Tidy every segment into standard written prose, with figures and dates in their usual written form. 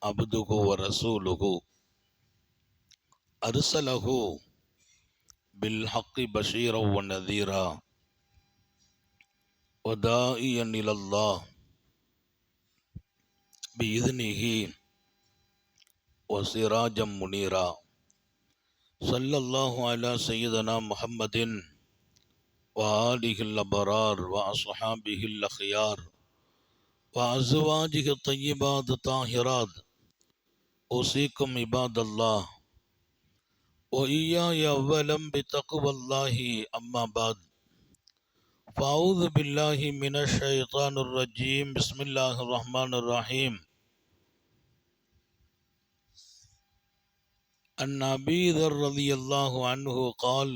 عبده ورسوله أرسله بالحق بشيرا ونذيرا وداعيا إلى الله بإذنه وسراجا منيرا صلى الله على سيدنا محمد وآله الأبرار وأصحابه الأخيار وأزواجه الطيبات الطاهرات أوصيكم عباد الله وإياي أولا بتقوى الله أما بعد فأعوذ بالله من الشيطان الرجيم بسم الله الرحمن الرحيم عن أبي ذر رضي الله عنه قال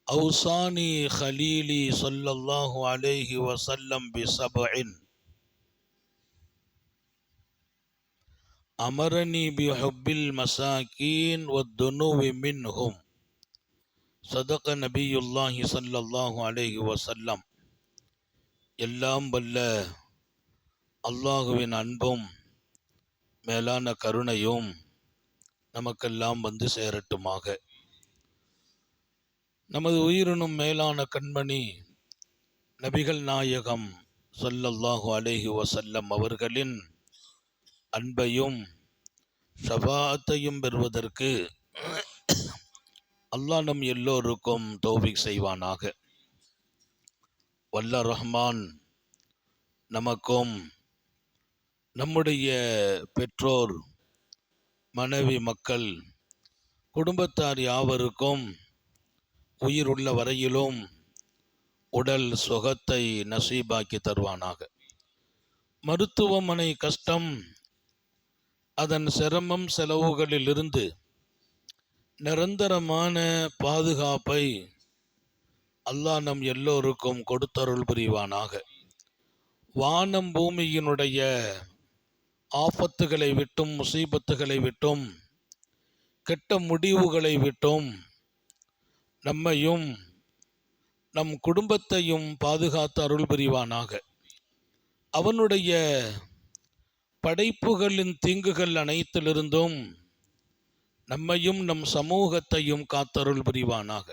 أوصاني خليلي صلى الله عليه وسلم بسبع أمرني بحب المساكين والدنو منهم صدق نبي الله صلى الله عليه وسلم. எல்லாம் வல்ல அல்லாஹுவின் அன்பும் மேலான கருணையும் நமக்கெல்லாம் வந்து சேரட்டுமாக. நமது உயிரினும் மேலான கண்மணி நபிகள் நாயகம் ஸல்லல்லாஹு அலைஹி வஸல்லம் அவர்களின் அன்பையும் ஷஃபாஅத்தையும் பெறுவதற்கு அல்லாஹ் நம் எல்லோருக்கும் தௌஃபீக் செய்வானாக. வல்ல ரஹ்மான் நமக்கும் நம்முடைய பெற்றோர், மனைவி, மக்கள், குடும்பத்தார் யாவருக்கும் உயிருள்ள வரையிலும் உடல் சுகத்தை நசீபாக்கி தருவானாக. மருத்துவமனை கஷ்டம், அதன் சிரமம், செலவுகளிலிருந்து நிரந்தரமான பாதுகாப்பை அல்லாஹ் நம் எல்லோருக்கும் கொடுத்தருள் புரிவானாக. வானம் பூமியினுடைய ஆபத்துகளை விட்டும், முசீபத்துகளை விட்டும், கெட்ட முடிவுகளை விட்டும் நம்மையும் நம் குடும்பத்தையும் பாதுகாத்து அருள் புரிவானாக. அவனுடைய படைப்புகளின் தீங்குகள் அனைத்திலிருந்தும் நம்மையும் நம் சமூகத்தையும் காத்தருள் புரிவானாக.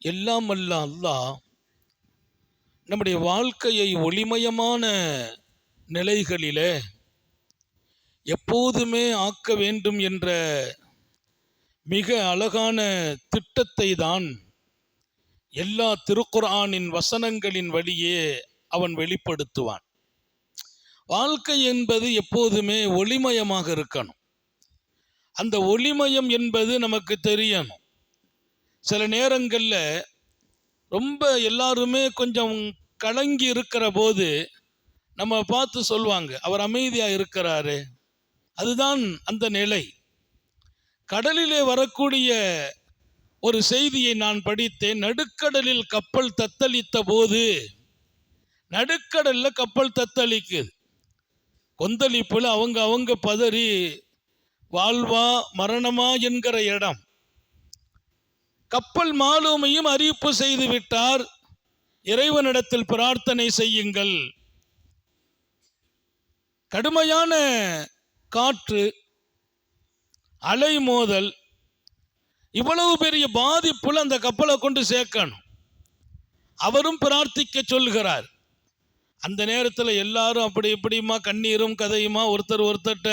எல்லாம் அல்ல அல்லாஹ் நம்முடைய வாழ்க்கையை ஒளிமயமான நிலைகளிலே எப்போதுமே ஆக்க வேண்டும் என்ற மிக அழகான திட்டத்தை தான் எல்லா திருக்குர்ஆனின் வசனங்களின் வழியே அவன் வெளிப்படுத்துவான். வாழ்க்கை என்பது எப்போதுமே ஒளிமயமாக இருக்கணும். அந்த ஒளிமயம் என்பது நமக்கு தெரியணும். சில நேரங்களில் ரொம்ப எல்லாருமே கொஞ்சம் கலங்கி இருக்கிற போது நம்ம பார்த்து சொல்லுவாங்க, அவர் அமைதியாக இருக்கிறாரு. அதுதான் அந்த நிலை. கடலிலே வரக்கூடிய ஒரு செய்தியை நான் படித்தேன். நடுக்கடலில் கப்பல் தத்தளித்த போது, நடுக்கடலில் கப்பல் தத்தளிக்குது. கொந்தளிப்பில் அவங்க பதறி வாழ்வா மரணமா என்கிற இடம். கப்பல் மாலுமியும் அறிவிப்பு செய்து விட்டார், இறைவனிடத்தில் பிரார்த்தனை செய்யுங்கள். கடுமையான காற்று, அலை மோதல், இவ்வளவு பெரிய பாதிப்புல அந்த கப்பலை கொண்டு சேர்க்கணும். அவரும் பிரார்த்திக்க சொல்கிறார். அந்த நேரத்தில் எல்லாரும் அப்படி இப்படிமா கண்ணீரும் கதையுமா ஒருத்தர்கிட்ட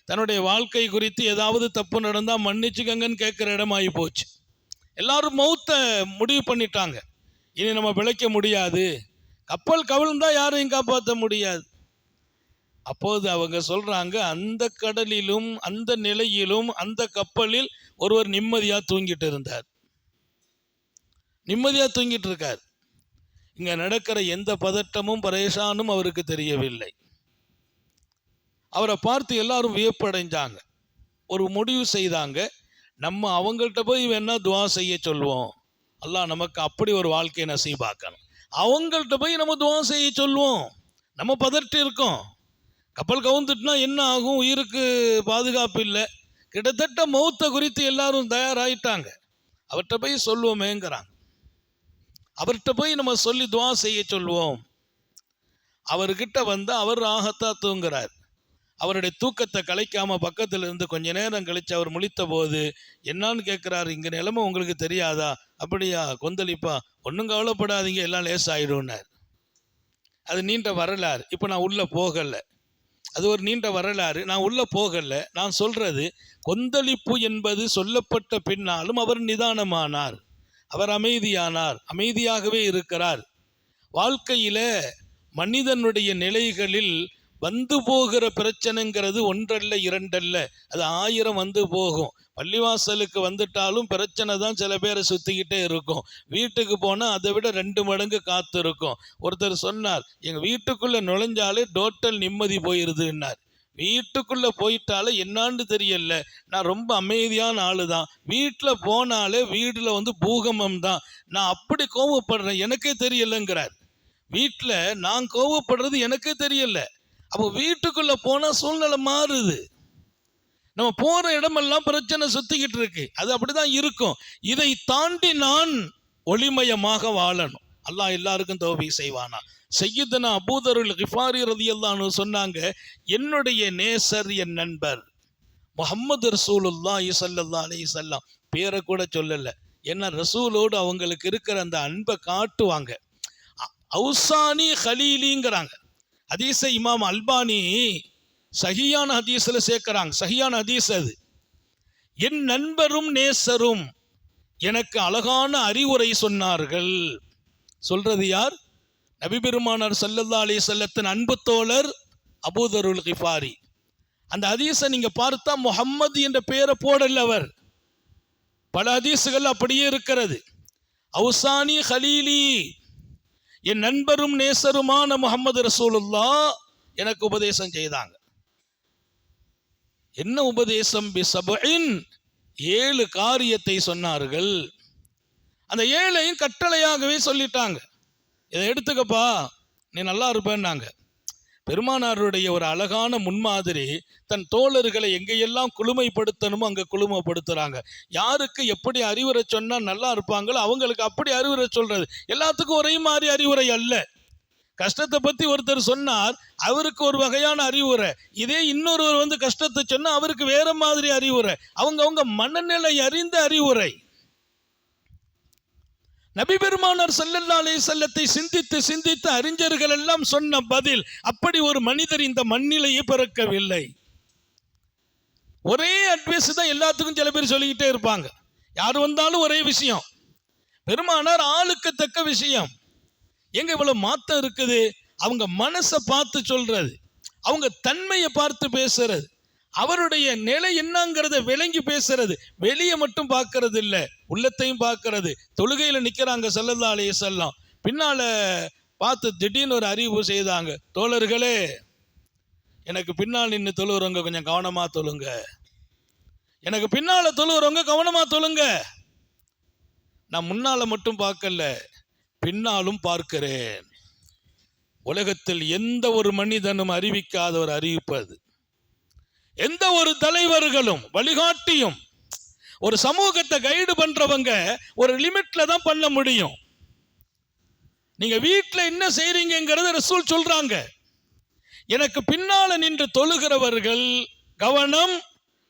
தன்னுடைய வாழ்க்கை குறித்து ஏதாவது தப்பு நடந்தால் மன்னிச்சுக்கங்கன்னு கேட்குற இடமாகி போச்சு. எல்லாரும் மௌத்தை முடிவு பண்ணிட்டாங்க. இனி நம்ம பிழைக்க முடியாது, கப்பல் கவிழ்ந்தா யாரையும் காப்பாற்ற முடியாது. அப்போது அவங்க சொல்றாங்க, அந்த கடலிலும் அந்த நிலையிலும் அந்த கப்பலில் ஒருவர் நிம்மதியா தூங்கிட்டு இருந்தார், நிம்மதியா தூங்கிட்டு இருக்கார். இங்க நடக்கிற எந்த பதட்டமும் பரேஷானும் அவருக்கு தெரியவில்லை. அவரை பார்த்து எல்லாரும் வியப்படைஞ்சாங்க. ஒரு முடிவு செய்தாங்க, நம்ம அவங்கள்ட்ட போய் வேணா துவா செய்ய சொல்லுவோம், அல்லாஹ் நமக்கு அப்படி ஒரு வாழ்க்கையை நசீபாக்கணும். அவங்கள்ட்ட போய் நம்ம துவா செய்ய சொல்லுவோம். நம்ம பதட்டி இருக்கோம், கப்பல் கவுந்துட்டுனா என்ன ஆகும், உயிருக்கு பாதுகாப்பு இல்லை, கிட்டத்தட்ட மௌத்தை குறித்து எல்லாரும் தயாராகிட்டாங்க. அவர்கிட்ட போய் சொல்லுவோமேங்கிறாங்க. அவர்கிட்ட போய் நம்ம சொல்லி துவா செய்ய சொல்லுவோம். அவர்கிட்ட வந்து அவர் ராகத்தா தூங்குறார். அவருடைய தூக்கத்தை கலைக்காம பக்கத்தில் இருந்து கொஞ்ச நேரம் கழிச்சு அவர் முழித்த போது என்னான்னு கேட்குறாரு, இங்கே நிலைமை உங்களுக்கு தெரியாதா? அப்படியா, கொந்தளிப்பா, ஒன்றும் கவலைப்படாதீங்க, எல்லாம் லேசாயிடும்னார். அது நீண்ட வரலாறு, இப்போ நான் உள்ளே போகலை. அது ஒரு நீண்ட வரலாறு, நான் உள்ளே போகலை. நான் சொல்கிறது, கொந்தளிப்பு என்பது சொல்லப்பட்ட பின்னாலும் அவர் நிதானமானார், அவர் அமைதியானார், அமைதியாகவே இருக்கிறார். வாழ்க்கையில் மனிதனுடைய நிலைகளில் வந்து போகிற பிரச்சனைங்கிறது ஒன்றல்ல இரண்டல்ல, அது 1000 வந்து போகும். பள்ளிவாசலுக்கு வந்துட்டாலும் பிரச்சனை தான் சில பேரை சுற்றிக்கிட்டே இருக்கும். வீட்டுக்கு போனால் அதை விட 2 மடங்கு காத்து இருக்கும். ஒருத்தர் சொன்னார், எங்கள் வீட்டுக்குள்ளே நுழைஞ்சாலே டோட்டல் நிம்மதி போயிடுதுன்னார். வீட்டுக்குள்ளே போயிட்டாலே என்னான்னு தெரியல, நான் ரொம்ப அமைதியான ஆளு தான். வீட்டில் போனாலே வீட்டில் வந்து பூகம்பம் தான், நான் அப்படி கோவப்படுறேன் எனக்கே தெரியலைங்கிறார். வீட்டில் நான் கோவப்படுறது எனக்கே தெரியல. அப்போ வீட்டுக்குள்ளே போனால் சூழ்நிலை மாறுது. நம்ம போகிற இடமெல்லாம் பிரச்சனை சுற்றிக்கிட்டு இருக்கு, அது அப்படிதான் இருக்கும். இதை தாண்டி நான் ஒளிமயமாக வாழணும். அல்லாஹ் எல்லாருக்கும் தௌஃபீக் செய்வானா. சய்யிதுனா அபூதருல் கிஃபாரி ரலியல்லாஹு அன்ஹு சொன்னாங்க, என்னுடைய நேசர் என் நண்பர் முஹம்மது ரசூலுல்லாஹி ஸல்லல்லாஹு அலைஹி வஸல்லம், பேரை கூட சொல்லலை. ஏன்னா ரசூலோடு அவங்களுக்கு இருக்கிற அந்த அன்பை காட்டுவாங்க. அவுசானி ஹலீலிங்கிறாங்க. ஹதீஸை இமாம் அல்பானி சஹியான ஹதீஸில் சேர்க்கிறாங்க. சஹியான ஹதீஸ் அது. என் நண்பரும் நேசரும் எனக்கு அழகான அறிவுரை சொன்னார்கள். சொல்றது யார்? நபி பெருமானார் ஸல்லல்லாஹு அலைஹி வஸல்லத்தின் அன்பு தோழர் அபூதருல் கிஃபாரி. அந்த ஹதீஸை நீங்க பார்த்தா முஹம்மது என்ற பெயரை போடல அவர். பல ஹதீஸுகள் அப்படியே இருக்கிறது. அவுசானி ஹலீலி, என் நண்பரும் நேசருமான முஹம்மது ரசூலுல்லாஹ் எனக்கு உபதேசம் செய்தாங்க. என்ன உபதேசம்? பிசபஇன், 7 காரியத்தை சொன்னார்கள். அந்த 7ஐயும் கட்டளையாகவே சொல்லிட்டாங்க. இதை எடுத்துக்கப்பா, நீ நல்லா இருப்பேன்னாங்க. பெருமானாருடைய ஒரு அழகான முன்மாதிரி, தன் தோழர்களை எங்கெல்லாம் குளுமைப்படுத்தணுமோ அங்கே குளுமைப்படுத்துகிறாங்க. யாருக்கு எப்படி அறிவுரை சொன்னால் நல்லா இருப்பாங்களோ அவங்களுக்கு அப்படி அறிவுரை சொல்கிறது. எல்லாத்துக்கும் ஒரே மாதிரி அறிவுரை அல்ல. கஷ்டத்தை பற்றி ஒருத்தர் சொன்னார், அவருக்கு ஒரு வகையான அறிவுரை. இதே இன்னொருவர் வந்து கஷ்டத்தை சொன்னால் அவருக்கு வேற மாதிரி அறிவுரை. அவங்க மனநிலை அறிந்த அறிவுரை. நபி பெருமானார் ஸல்லல்லாஹு அலைஹி வஸல்லத்தை சிந்தித்து சிந்தித்து அறிஞர்கள் எல்லாம் சொன்ன பதில், அப்படி ஒரு மனிதர் இந்த மண்ணிலேயே பிறக்கவில்லை. ஒரே அட்வைஸ் தான் எல்லாத்துக்கும் சில பேர் சொல்லிக்கிட்டே இருப்பாங்க. யார் வந்தாலும் ஒரே விஷயம். பெருமானார் ஆளுக்கு தக்க விஷயம். எங்க இவ்வளவு மாற்றம் இருக்குது? அவங்க மனசை பார்த்து சொல்றது, அவங்க தன்மையை பார்த்து பேசுறது, அவருடைய நிலை என்னங்கிறத விளங்கி பேசுறது. வெளியே மட்டும் பார்க்கறது இல்லை, உள்ளத்தையும் பார்க்கறது. தொழுகையில நிற்கிறாங்க ஸல்லல்லாஹு அலைஹி வஸல்லம், பின்னால பார்த்து திடீர்னு ஒரு அறிவு செய்தாங்க, தோழர்களே எனக்கு பின்னால் நின்று தொழுகிறவங்க கொஞ்சம் கவனமா தொழுங்க, எனக்கு பின்னால தொழுகிறவங்க கவனமா தொழுங்க. நான் முன்னால மட்டும் பார்க்கல, பின்னாலும் பார்க்கிறேன். உலகத்தில் எந்த ஒரு மனிதனும் அறிவிக்காத ஒரு அறிவிப்பு அது. எந்த ஒரு தலைவர்களும் வழிகாட்டியும் ஒரு சமூகத்தை கைடு பண்றவங்க ஒரு லிமிட்ல தான் பண்ண முடியும். நீங்க வீட்டில் என்ன செய்றீங்கிறத ரசூல் சொல்றாங்க. எனக்கு பின்னால நின்று தொழுகிறவர்கள் கவனம்,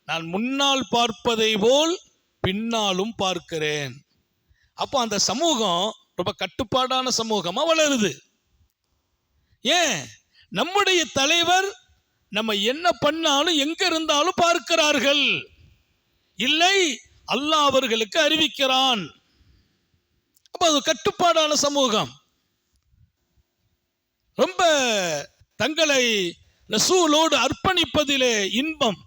நான் முன்னால் பார்ப்பதை போல் பின்னாலும் பார்க்கிறேன். அப்போ அந்த சமூகம் ரொம்ப கட்டுப்பாடான சமூகமா வளருது. ஏன்? நம்முடைய தலைவர் நம்ம என்ன பண்ணாலும் எங்க இருந்தாலும் பார்க்கிறார்கள். இல்லை, அல்லாஹ் அவர்களுக்கு அறிவிக்கிறான். அப்ப அது கட்டுப்பாடான சமூகம். ரொம்ப தங்களை ரசூலோடு அர்ப்பணிப்பதிலே இன்பம்.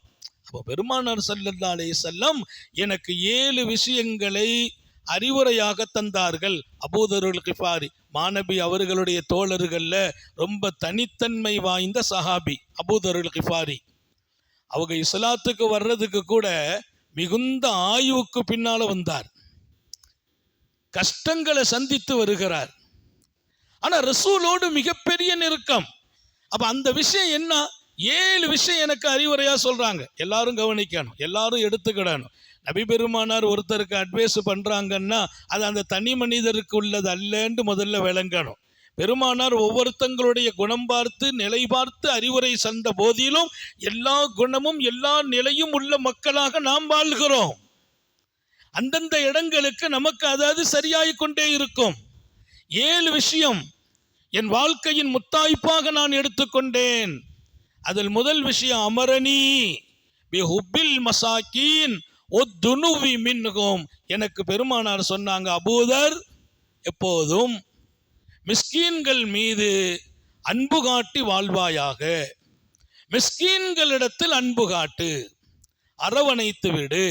அப்போ பெருமானார் ஸல்லல்லாஹு அலைஹி வஸல்லம் எனக்கு 7 விஷயங்களை அறிவுரையாக தந்தார்கள். அபூதருல் கிஃபாரி மாநபி அவர்களுடைய தோழர்கள்ல ரொம்ப தனித்தன்மை வாய்ந்த சஹாபி அபூதருல் கிஃபாரி. அவங்க இஸ்லாத்துக்கு வர்றதுக்கு கூட மிகுந்த ஆய்வுக்கு பின்னால வந்தார். கஷ்டங்களை சந்தித்து வருகிறார். ஆனா ரசூலோடு மிகப்பெரிய நெருக்கம். அப்ப அந்த விஷயம் என்ன? 7 விஷயம் எனக்கு அறிவுரையா சொல்றாங்க. எல்லாரும் கவனிக்கணும், எல்லாரும் எடுத்துக்கிடணும். நபி பெருமானார் ஒருத்தருக்கு அட்வைஸ் பண்றாங்கன்னா அது அந்த தனி மனிதருக்கு உள்ளது அல்லன்னு முதல்ல விளங்கணும். பெருமானார் ஒவ்வொருத்தங்களுடைய குணம் பார்த்து நிலை பார்த்து அறிவுரை சந்த போதிலும் எல்லா குணமும் எல்லா நிலையும் உள்ள மக்களாக நாம் வாழ்கிறோம். அந்தந்த இடங்களுக்கு நமக்கு அதாவது சரியாகிக் கொண்டே இருக்கும். 7 விஷயம் என் வாழ்க்கையின் முத்தாய்ப்பாக நான் எடுத்துக்கொண்டேன். அதில் முதல் விஷயம் அமரணி பிஹுப்பில் மசாக்கீன் ஒத்துணுவி மின்ஹும். எனக்கு பெருமானார் சொன்னாங்க, அபூதர் எப்போதும் மிஸ்கீன்கள் மீது அன்பு காட்டி வாழ்வாயாக. மிஸ்கீன்களிடத்தில் அன்பு காட்டு, அரவணைத்து விடு.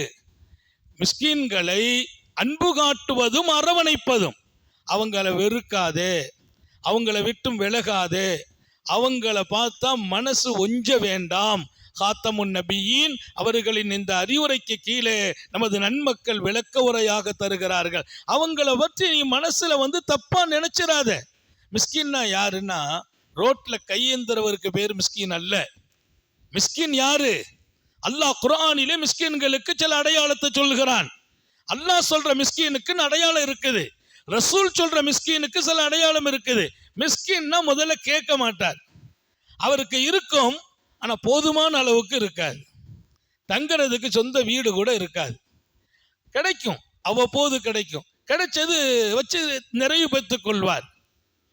மிஸ்கீன்களை அன்பு காட்டுவதும் அரவணைப்பதும். அவங்கள வெறுக்காதே, அவங்கள விட்டும் விலகாதே, அவங்கள பார்த்தா மனசு ஒஞ்ச வேண்டாம். காத்தமுன் நபியின் அவர்களின் இந்த அறிவுரைக்கு கீழே நமது நன்மக்கள் விளக்க உரையாக தருகிறார்கள். அவங்கள பற்றி நீ மனசுல தப்பா நினைச்சிடாத. மிஸ்கின்னா யாருன்னா, ரோட்ல கையேந்திரவருக்கு பேர் மிஸ்கின் அல்ல. மிஸ்கின் யாரு? அல்லாஹ் குர்ஆனிலே மிஸ்கின்களுக்கு சில அடையாளத்தை சொல்கிறான். அல்லாஹ் சொல்ற மிஸ்கினுக்கு அடையாளம் இருக்குது, ரசூல் சொல்ற மிஸ்கினுக்கு சில அடையாளம் இருக்குது. மிஸ்கின்னா முதல்ல கேட்க மாட்டார், அவருக்கு இருக்கும் ஆனா போதுமான அளவுக்கு இருக்காது. தங்கிறதுக்கு சொந்த வீடு கூட இருக்காது. கிடைக்கும், அவ்வப்போது கிடைக்கும், கிடைச்சது வச்சு நிறைவு பெற்றுக் கொள்வார்.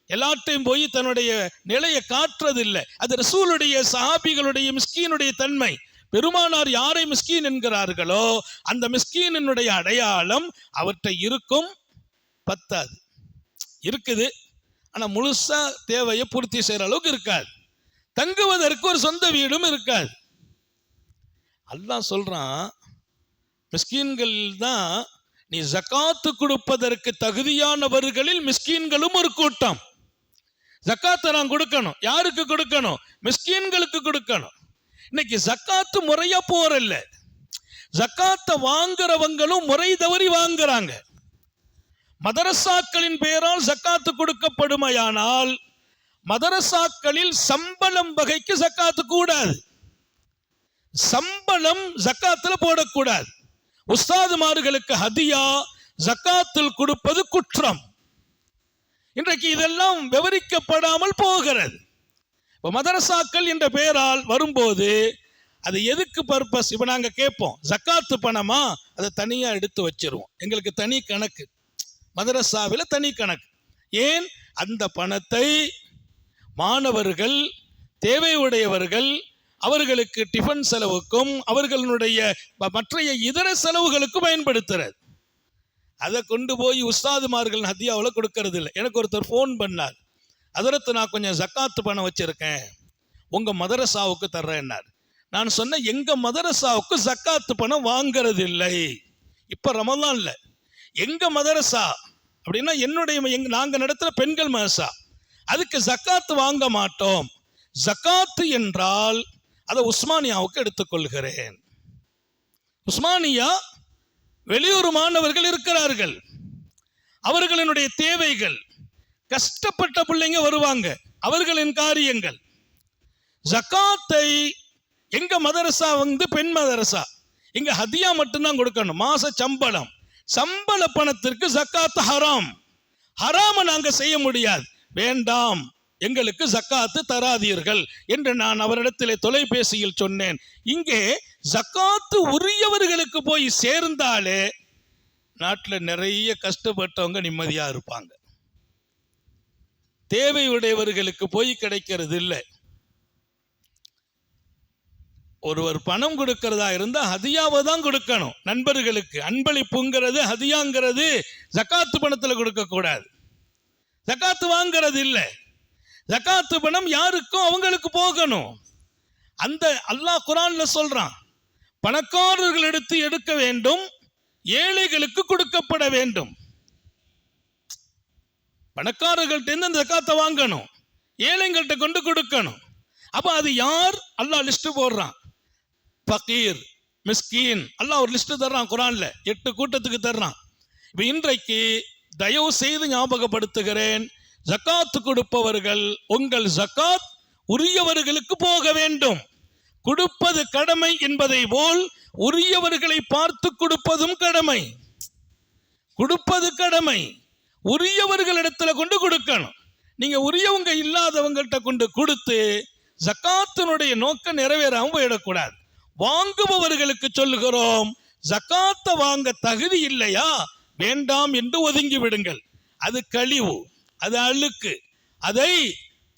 எல்லாத்தையும் போய் தன்னுடைய நிலையை காட்டுறதில்லை. அது ரசூலுடைய சஹாபிகளுடைய மிஸ்கீனுடைய தன்மை. பெருமானார் யாரை மிஸ்கீன் என்கிறார்களோ அந்த மிஸ்கீனுடைய அடையாளம் அவற்றை இருக்கும், பத்தாது. இருக்குது ஆனா முழுசா தேவையை பூர்த்தி செய்யற அளவுக்கு இருக்காது. தங்குவதற்கு ஒரு சொந்த வீடும் இருக்காது. அல்லாஹ் சொல்றான், மிஸ்கீன்கள் தான் நீ ஜகாத்து கொடுப்பதற்கு தகுதியானவர்களில் மிஸ்கீன்களும் ஒரு கூட்டம். ஜகாத்தை நான் கொடுக்கணும். யாருக்கு கொடுக்கணும்? மிஸ்கீன்களுக்கு கொடுக்கணும். இன்னைக்கு ஜகாத்து முறையா போறல்ல, ஜகாத்தை வாங்குறவங்களும் முறை தவறி வாங்குறாங்க. மதரசாக்களின் பெயரால் ஜகாத்து கொடுக்கப்படுமையானால் மதரசாக்களில் சம்பளம் வகைக்கு ஜகாத்து கூடாது. சம்பளம் ஜகாத்துல போடக்கூடாது. உஸ்தாதுமார்களுக்கு ஹதியா ஜகாத்தில் கொடுப்பது குற்றம். இன்றைக்கு இதெல்லாம் விவரிக்கப்படாமல் போகிறது. மதரசாக்கள் என்ற பெயரால் வரும்போது அது எதுக்கு பர்பஸ்? இப்ப நாங்க கேட்போம், ஜகாத்து பணமா? அதை தனியா எடுத்து வச்சிருவோம். எங்களுக்கு தனி கணக்கு, மதரசாவில் தனி கணக்கு. ஏன்? அந்த பணத்தை மாணவர்கள், தேவையுடையவர்கள், அவர்களுக்கு டிஃபன் செலவுக்கும் அவர்களுடைய மற்ற இதர செலவுகளுக்கும் பயன்படுத்துறது. அதை கொண்டு போய் உஸ்தாதுமார்கள் ஹதியாவில் கொடுக்கறது இல்லை. எனக்கு ஒருத்தர் ஃபோன் பண்ணார், அதற்கு நான் கொஞ்சம் ஜக்காத்து பணம் வச்சிருக்கேன், உங்க மதரசாவுக்கு தர்றேன்னார். நான் சொன்னேன், எங்க மதரசாவுக்கு ஜக்காத்து பணம் வாங்கிறது இல்லை. இப்ப ரமலான்ல எங்க மதரசா அப்படின்னா நாங்க நடத்துற பெண்கள் மதரசா, அதுக்கு ஜக்காத்து வாங்க மாட்டோம். ஜக்காத்து என்றால் அதை உஸ்மானியாவுக்கு எடுத்துக்கொள்கிறேன். உஸ்மானியா வெளியூர் மாணவர்கள் இருக்கிறார்கள், அவர்களினுடைய தேவைகள், கஷ்டப்பட்ட பிள்ளைங்க வருவாங்க, அவர்களின் காரியங்கள். ஜக்காத்தை எங்க மதரசா பெண் மதரசா, இங்க ஹதியா மட்டும்தான் கொடுக்கணும். மாச சம்பளம், சம்பள பணத்திற்கு ஜக்காத்து ஹராம். ஹராம நாங்க செய்ய முடியாது, வேண்டாம், எங்களுக்கு ஜக்காத்து தராதீர்கள் என்று நான் அவரிடத்திலே தொலைபேசியில் சொன்னேன். இங்கே ஜக்காத்து உரியவர்களுக்கு போய் சேர்ந்தாலே நாட்டில் நிறைய கஷ்டப்பட்டவங்க நிம்மதியா இருப்பாங்க. தேவையுடையவர்களுக்கு போய் கிடைக்கிறது இல்லை. ஒருவர் பணம் கொடுக்கிறதா இருந்தா ஹதியாவை தான் கொடுக்கணும். நண்பர்களுக்கு அன்பளிப்புங்கிறது, ஹதியாங்கிறது ஜக்காத்து பணத்தில் கொடுக்க கூடாது. ஜக்காத்து வாங்கிறது இல்லை. ஜக்காத்து பணம் யாருக்கும் அவங்களுக்கு போகணும். அந்த அல்லாஹ் குர்ஆன்ல சொல்றான், பணக்காரர்கள் எடுக்க வேண்டும், ஏழைகளுக்கு கொடுக்கப்பட வேண்டும். பணக்காரர்கள்ட்ட அந்த ஜக்காத்தை வாங்கணும், ஏழைங்கள்ட்ட கொண்டு கொடுக்கணும். அப்ப அது யார்? அல்லாஹ் லிஸ்ட் போடுறான். ஃபகீர், மிஸ்கீன், அல்லாஹ் ஒரு லிஸ்ட் தர்றான் குர்ஆன்ல, 8 கூட்டத்துக்கு தர்றான். இப்ப இன்றைக்கு தயவு செய்து ஞாபகப்படுத்துகிறேன், ஜக்காத்து கொடுப்பவர்கள் உங்கள் ஜக்காத் உரியவர்களுக்கு போக வேண்டும். கொடுப்பது கடமை என்பதை போல் உரியவர்களை பார்த்து கொடுப்பதும் கடமை. கொடுப்பது கடமை, உரியவர்களிடத்துல கொண்டு கொடுக்கணும். நீங்க உரியவங்க இல்லாதவங்கள்ட்ட கொண்டு கொடுத்து ஜக்காத்தினுடைய நோக்கம் நிறைவேறாம போயிடக்கூடாது. வாங்குபவர்களுக்கு சொல்லுகிறோம், ஜக்காத்தை வாங்க தகுதி இல்லையா, வேண்டாம் என்று ஒதுங்கி விடுங்கள். அது கழிவு, அது அழுக்கு. அதை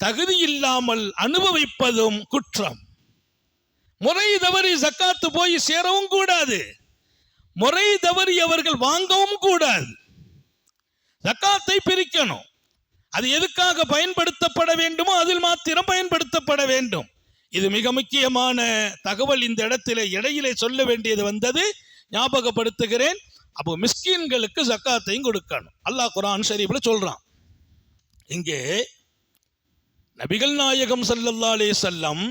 தகுதி இல்லாமல் அனுபவிப்பதும் குற்றம். முறை தவறி ஜக்காத்து போய் சேரவும் கூடாது, முறை தவறி அவர்கள் வாங்கவும் கூடாது. ஜக்காத்தை பிரிக்கணும். அது எதுக்காக பயன்படுத்தப்பட வேண்டுமோ அதில் மாத்திரம் பயன்படுத்தப்பட வேண்டும். இது மிக முக்கியமான தகவல். இந்த இடத்திலே இடையிலே சொல்ல வேண்டியது வந்தது, ஞாபகப்படுத்துகிறேன். அப்போ மிஸ்கீன்களுக்கு ஜக்காத்தையும் கொடுக்கணும். அல்லாஹ் குர்ஆன் ஷரீஃப்ல சொல்றான். இங்கே நபிகள் நாயகம் ஸல்லல்லாஹு அலைஹி வஸல்லம்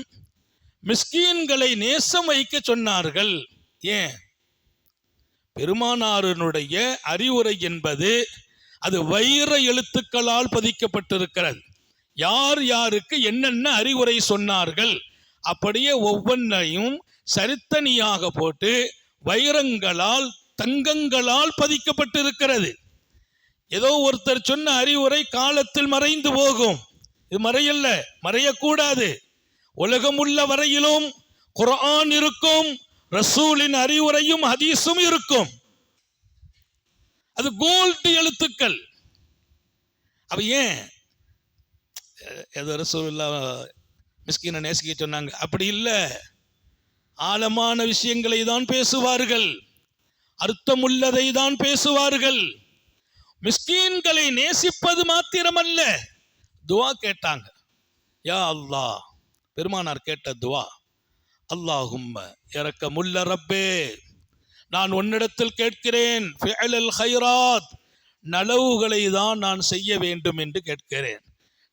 மிஸ்கீன்களை நேசம் வைக்க சொன்னார்கள். ஏன்? பெருமானாருடைய அறிவுரை என்பது அது வைர எழுத்துக்களால் பதிக்கப்பட்டிருக்கிறது. யார் யாருக்கு என்னென்ன அறிவுரை சொன்னார்கள் அப்படியே ஒவ்வொன்றையும் சரித்தனியாக போட்டு வைரங்களால் தங்கங்களால் பதிக்கப்பட்டிருக்கிறது. ஏதோ ஒருத்தர் சொன்ன அறிவுரை காலத்தில் மறைந்து போகும். இது மறையல்ல, மறையக்கூடாது. உலகம் உள்ள வரையிலும் குர்ஆன் இருக்கும், ரசூலின் அறிவுரையும் ஹதீஸும் இருக்கும். அது கோல்டு எழுத்துக்கள். அப்ப ஏன் ஏதோ ரசூலுல்லாஹ் மிஸ்கீனை நேசிக்க சொன்னாங்க? அப்படி இல்லை. ஆழமான விஷயங்களை தான் பேசுவார்கள், அர்த்தமுள்ளதை தான் பேசுவார்கள். மிஸ்கீன்களை நேசிப்பது மாத்திரமல்ல, துவா கேட்டாங்க. யா அல்லாஹ், பெருமானார் கேட்ட துவா, அல்லாஹும்ம இரக்கமுள்ள ரப்பே, நான் உன்னிடத்தில் கேட்கிறேன், ஃபிஅலல் கைராத், நலவுகளை தான் நான் செய்ய வேண்டும் என்று கேட்கிறேன்.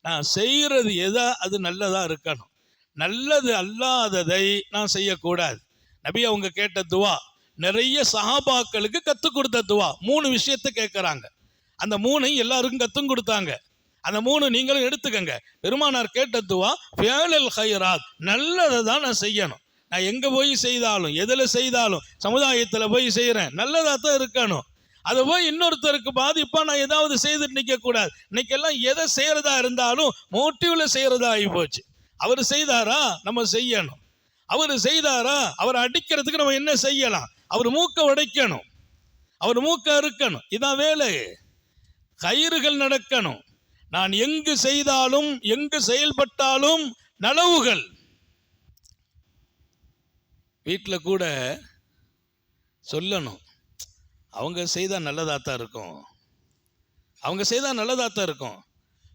நான் செய்கிறது எதா அது நல்லதா இருக்கணும், நல்லது அல்லாததை நான் செய்யக்கூடாது. நபி அவங்க கேட்ட துவா நிறைய சஹாபாக்களுக்கு கற்றுக் கொடுத்த துவா. 3 விஷயத்தை கேட்குறாங்க. அந்த 3 எல்லாருக்கும் கற்றுக் கொடுத்தாங்க. அந்த 3 நீங்களும் எடுத்துக்கங்க. பெருமானார் கேட்ட துவா ஃபிஅலல் கைராத், நல்லதை தான் நான் செய்யணும். நான் எங்கே போய் செய்தாலும் எதில் செய்தாலும் சமுதாயத்தில் போய் செய்கிறேன், நல்லதாக தான் இருக்கணும். அதை போய் இன்னொருத்தருக்கு பாதிப்பாக நான் ஏதாவது செய்துட்டு நிற்கக்கூடாது. இன்னைக்கெல்லாம் எதை செய்கிறதா இருந்தாலும் மோட்டிவில் செய்கிறதா ஆகி போச்சு. அவர் செய்தாரா நம்ம செய்யணும், அவர் செய்தாரா அவரை அடிக்கிறதுக்கு நம்ம என்ன செய்யலாம், அவர் மூக்க உடைக்கணும், அவர் மூக்க அறுக்கணும். இதான் வேலை. கயிறுகள் நடக்கணும். நான் எங்கு செய்தாலும் எங்கு செயல்பட்டாலும் நலவுகள். வீட்டில் கூட சொல்லணும், அவங்க செய்தால் நல்லதாக தான் இருக்கும், அவங்க செய்தால் நல்லதாக தான் இருக்கும்.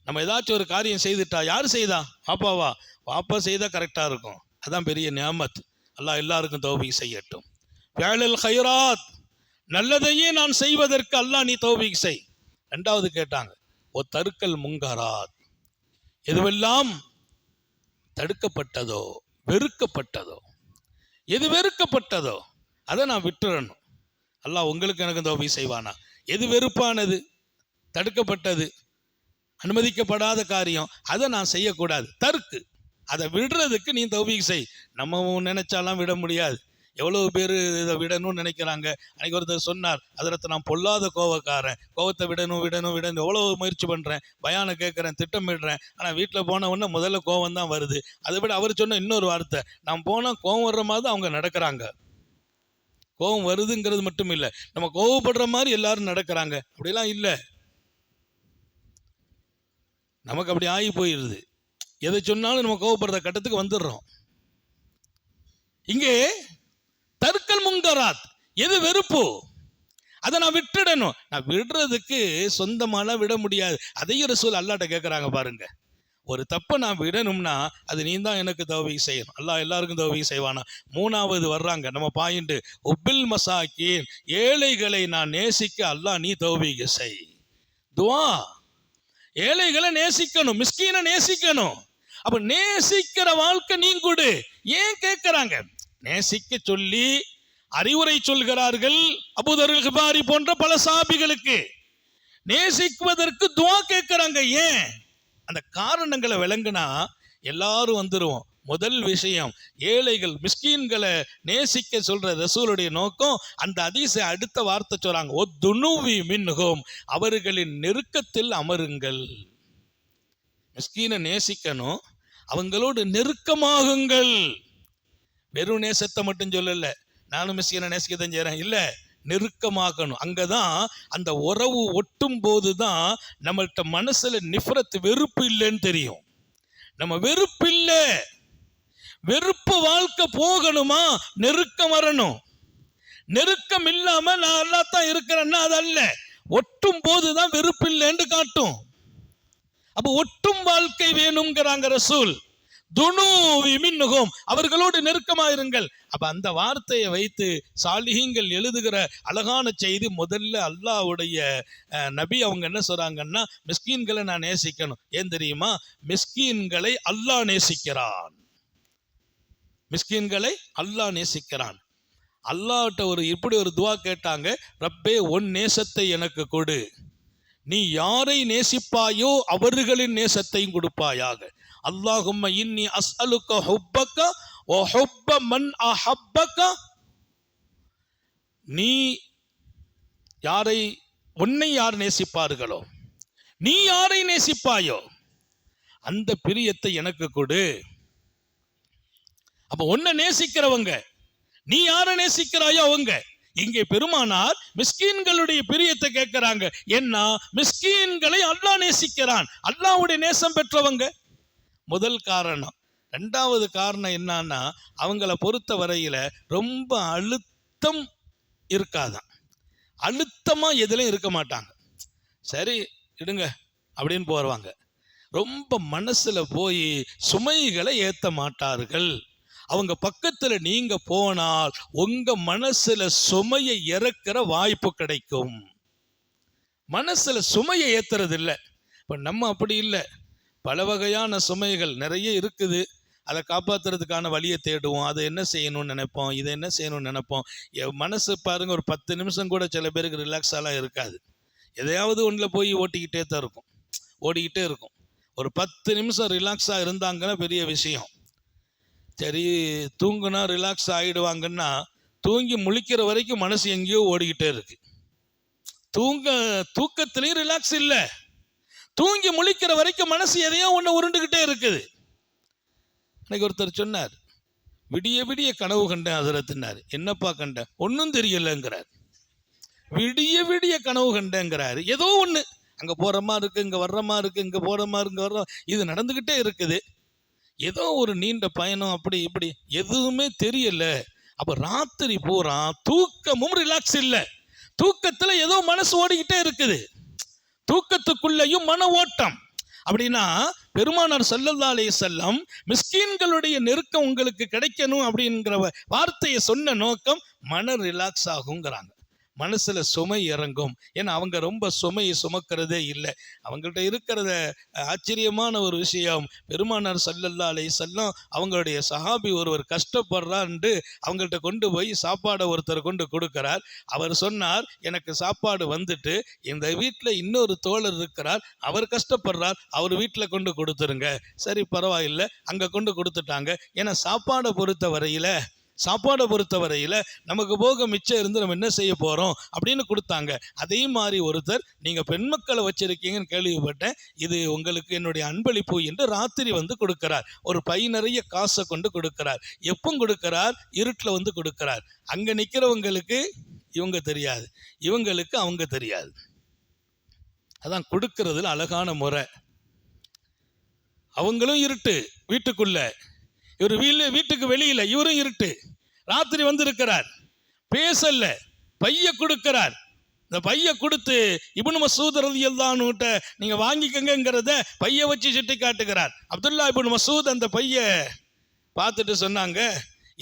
நம்ம ஏதாச்சும் ஒரு காரியம் செய்துட்டா, யார் செய்தா? பாப்பாவா? பாப்பா செய்தால் கரெக்டாக இருக்கும். அதான் பெரிய நியாமத். அல்லாஹ் எல்லாருக்கும் தௌபீக் செய்யட்டும். ஃபிஅலல் கைராத், நல்லதையே நான் செய்வதற்கு அல்லாஹ் நீ தௌபீக் செய். 2வது கேட்டாங்க, ஓ தருக்கல் முங்கராத், எதுவெல்லாம் தடுக்கப்பட்டதோ வெறுக்கப்பட்டதோ, எது வெறுக்கப்பட்டதோ அதை நான் விட்டுறணும். அல்லாஹ் உங்களுக்கு எனக்கு தௌபீக் செய்வானா? எது வெறுப்பானது, தடுக்கப்பட்டது, அனுமதிக்கப்படாத காரியம், அதை நான் செய்யக்கூடாது. தருக்கு, அதை விடுறதுக்கு நீ தௌபீக் செய். நம்ம நினைச்சாலாம் விட முடியாது. எவ்வளவு பேர் இதை விடணும்னு நினைக்கிறாங்க. அன்றைக்கி ஒருத்தர் சொன்னார், அதில் நான் பொல்லாத கோவக்காரன், கோவத்தை விடணும் விடணும் விடணும் எவ்வளோ முயற்சி பண்ணுறேன், பயானை கேட்குறேன், திட்டமிடுறேன், ஆனால் வீட்டில் போன உடனே முதல்ல கோவம் தான் வருது. அதை விட அவர் சொன்ன இன்னொரு வார்த்தை, நான் போனால் கோவம் வர்ற மாதிரி தான் அவங்க நடக்கிறாங்க. கோவம் வருதுங்கிறது மட்டும் இல்லை, நம்ம கோவப்படுற மாதிரி எல்லாரும் நடக்கிறாங்க. அப்படிலாம் இல்லை, நமக்கு அப்படி ஆகி போயிடுது. எதை சொன்னாலும் நம்ம கோவப்படுற கட்டத்துக்கு வந்துடுறோம். இங்கே தருக்கல் முங்கராத், எது வெறுப்போ அதை நான் விட்டுடணும். நான் விடுறதுக்கு சொந்தமான விட முடியாது. அதையும் ரசூல் அல்லாஹ்ட்ட கேட்குறாங்க பாருங்க. ஒரு தப்பை நான் விடணும்னா அது நீ தான் எனக்கு தௌபீக் செய்யணும். அல்லாஹ் எல்லாருக்கும் தௌபீக் செய்வானா? 3வது வர்றாங்க நம்ம பாயிண்ட், உப்பில் மசாக்கீன், ஏழைகளை நான் நேசிக்க அல்லாஹ் நீ தௌபீக் செய். துவா, ஏழைகளை நேசிக்கணும், மிஸ்கீனை நேசிக்கணும். அப்ப நேசிக்கிற வாழ்க்கை நீ கொடு. ஏன் கேட்கிறாங்க? நேசிக்க சொல்லி அறிவுரை சொல்கிறார்கள் அபூதர் கிஃபாரி போன்ற பல சஹாபிகளுக்கு. நேசிக்குவதற்கு துஆ கேட்கிறாங்க. ஏன்? அந்த காரணங்களை விளங்குனா எல்லாரும் வந்துருவோம். முதல் விஷயம், ஏழைகள் மிஸ்கீன்களை நேசிக்க சொல்ற ரசூலுடைய நோக்கம். அந்த ஹதீஸை அடுத்த வார்த்தை சொல்றாங்க, ஒத்துணுவி மின்ஹும், அவர்களின் நெருக்கத்தில் அமருங்கள். மிஸ்கீனை நேசிக்கணும், அவங்களோடு நெருக்கமாகுங்கள். வெறும் நேசத்தை மட்டும் சொல்லல, நானும் மிஸ்கீனை நேசிக்கத்தான் செய்றேன் இல்ல, நெருக்கமாகணும். அங்கதான் அந்த உறவு ஒட்டும் போதுதான் நம்மள்ட்ட மனசுல நிஃபரத் வெறுப்பு இல்லைன்னு தெரியும். நம்ம வெறுப்பு இல்லை, வெறுப்பு வாழ்க்கை போகணுமா, நெருக்கம் வரணும். நெருக்கம் இல்லாம நான் நல்லா தான் இருக்கிறேன்னா அது அல்ல, ஒட்டும் போதுதான் வெறுப்பு இல்லைன்னு காட்டும். அப்ப ஒட்டும் வாழ்க்கை வேணும்ங்கிறாங்க ரசூல். துனூவி மின்னுகும், அவர்களோடு நெருக்கமாயிருங்கள். அப்ப அந்த வார்த்தையை வைத்து சாலிஹீங்கள் எழுதுகிற அழகான செய்தி. முதல்ல அல்லாஹ்வுடைய நபி அவங்க என்ன சொல்றாங்கன்னா, மிஸ்கீன்களை நான் நேசிக்கணும். ஏன் தெரியுமா? மிஸ்கீன்களை அல்லாஹ் நேசிக்கிறான். மிஸ்கீன்களை அல்லாஹ் நேசிக்கிறான். அல்லாஹ்ட்ட இப்படி ஒரு துவா கேட்டாங்க, ரப்பே உன் நேசத்தை எனக்கு கொடு, நீ யாரை நேசிப்பாயோ அவர்களின் நேசத்தையும் கொடுப்பாயாக. அல்லாஹும்ம இன்னி அஸ்அலுக ஹுப்பக வ ஹுப்ப மன் அஹப்பக, நீ யாரை, உன்னை யார் நேசிப்பார்களோ, நீ யாரை நேசிப்பாயோ அந்த பிரியத்தை எனக்கு கொடு. அப்ப உன்னை நேசிக்கிறவங்க, நீ யாரை நேசிக்கிறாயோ அவங்க. இங்கே பெருமானார் மிஸ்கீன்களுடைய பிரியத்தை கேட்கிறாங்க. என்ன? மிஸ்கீன்களை அல்லாஹ் நேசிக்கிறான், அல்லாஹ்வுடைய நேசம் பெற்றவங்க முதல் காரணம். ரெண்டாவது காரணம் என்னன்னா, அவங்கள பொறுத்த வரையில ரொம்ப அழுத்தம் இருக்காதான், அழுத்தமா எதுலையும் இருக்க மாட்டாங்க. சரி இடுங்க அப்படின்னு போவாங்க. ரொம்ப மனசுல போய் சுமைகளை ஏத்த மாட்டார்கள். அவங்க பக்கத்துல நீங்க போனால் உங்க மனசுல சுமையை இறக்குற வாய்ப்பு கிடைக்கும். மனசுல சுமையை ஏத்துறது இல்லை. இப்ப நம்ம அப்படி இல்லை, பல வகையான சுமைகள் நிறைய இருக்குது, அதை காப்பாற்றுறதுக்கான வழியை தேடுவோம். அதை என்ன செய்யணும்னு நினைப்போம், இதை என்ன செய்யணும்னு நினைப்போம். மனசு பாருங்க, ஒரு 10 நிமிஷம் கூட சில பேருக்கு ரிலாக்ஸாலாம் இருக்காது. எதையாவது ஒன்றில் போய் ஓட்டிக்கிட்டே தான் இருக்கும், ஓடிக்கிட்டே இருக்கும். ஒரு 10 நிமிஷம் ரிலாக்ஸாக இருந்தாங்கன்னா பெரிய விஷயம். சரி தூங்குனா ரிலாக்ஸ் ஆகிடுவாங்கன்னா, தூங்கி முழிக்கிற வரைக்கும் மனசு எங்கேயோ ஓடிக்கிட்டே இருக்கு. தூக்கத்திலையும் ரிலாக்ஸ் இல்லை, தூங்கி முழிக்கிற வரைக்கும் மனசு எதையோ ஒன்று உருண்டுகிட்டே இருக்குது. அன்னைக்கு ஒருத்தர் சொன்னார், விடிய விடிய கனவு கண்டேன் ஹஸரத்னார். என்னப்பா கண்டேன்? ஒன்றும் தெரியலைங்கிறார். விடிய விடிய கனவு கண்டேங்கிறாரு. ஏதோ ஒன்று அங்கே போகிற மாதிரி இருக்குது, இங்கே வர்ற மாதிரி இருக்குது, இங்கே போகிற மாதிரி இங்கே வர்ற, இது நடந்துக்கிட்டே இருக்குது. ஏதோ ஒரு நீண்ட பயணம், அப்படி இப்படி எதுவுமே தெரியல. அப்போ ராத்திரி பூரா தூக்கமும் ரிலாக்ஸ் இல்லை, தூக்கத்தில் ஏதோ மனசு ஓடிக்கிட்டே இருக்குது, தூக்கத்துக்குள்ளேயும் மன ஓட்டம். அப்படின்னா பெருமானார் ஸல்லல்லாஹு அலைஹி வஸல்லம் மிஸ்கீன்களுடைய நெருக்கம் உங்களுக்கு கிடைக்கணும் அப்படிங்கிற வார்த்தையை சொன்ன நோக்கம் மன ரிலாக்ஸ் ஆகுங்கிறாங்க. மனசுல சுமை இறங்கும். ஏன்னா அவங்க ரொம்ப சுமையை சுமக்கிறதே இல்லை. அவங்கள்ட்ட இருக்கிறத ஆச்சரியமான ஒரு விஷயம், பெருமானார் ஸல்லல்லாஹு அலைஹி வஸல்லம் அவங்களுடைய சஹாபி ஒருவர் கஷ்டப்படுறான்னு அவங்கள்ட்ட கொண்டு போய் சாப்பாடை ஒருத்தர் கொண்டு கொடுக்கிறார். அவர் சொன்னார், எனக்கு சாப்பாடு வந்துட்டு இந்த வீட்டில் இன்னொரு தோழர் இருக்கிறார், அவர் கஷ்டப்படுறார், அவர் வீட்டில் கொண்டு கொடுத்துருங்க. சரி பரவாயில்லை, அங்கே கொண்டு கொடுத்துட்டாங்க. ஏன்னா சாப்பாடை பொறுத்த வரையில் நமக்கு போக மிச்சம் இருந்து நம்ம என்ன செய்ய போகிறோம் அப்படின்னு கொடுத்தாங்க. அதே மாதிரி ஒருத்தர், நீங்கள் பெண் மக்களை வச்சிருக்கீங்கன்னு கேள்விப்பட்டேன், இது உங்களுக்கு என்னுடைய அன்பளிப்பு என்று ராத்திரி வந்து கொடுக்கிறார். ஒரு பை நிறைய காசை கொண்டு கொடுக்கிறார். எப்போ கொடுக்கிறார்? இருட்டில் வந்து கொடுக்கிறார். அங்கே நிற்கிறவங்களுக்கு இவங்க தெரியாது, இவங்களுக்கு அவங்க தெரியாது. அதான் கொடுக்கறதுல அழகான முறை. அவங்களும் இருட்டு வீட்டுக்குள்ள, இவர் வீட்டுக்கு வெளியில, இவரும் இருட்டு. ராத்திரி வந்து இருக்கிறார், பேசல, பைய கொடுக்கிறார். இந்த பைய கொடுத்து இப்னு மஸ்ஊத் ரலியல்லாஹு அன்ஹு நீங்க வாங்கிக்கங்கிறத பைய வச்சு சுட்டி காட்டுகிறார். அப்துல்லா இப்னு மஸ்ஊத் அந்த பைய பார்த்துட்டு சொன்னாங்க,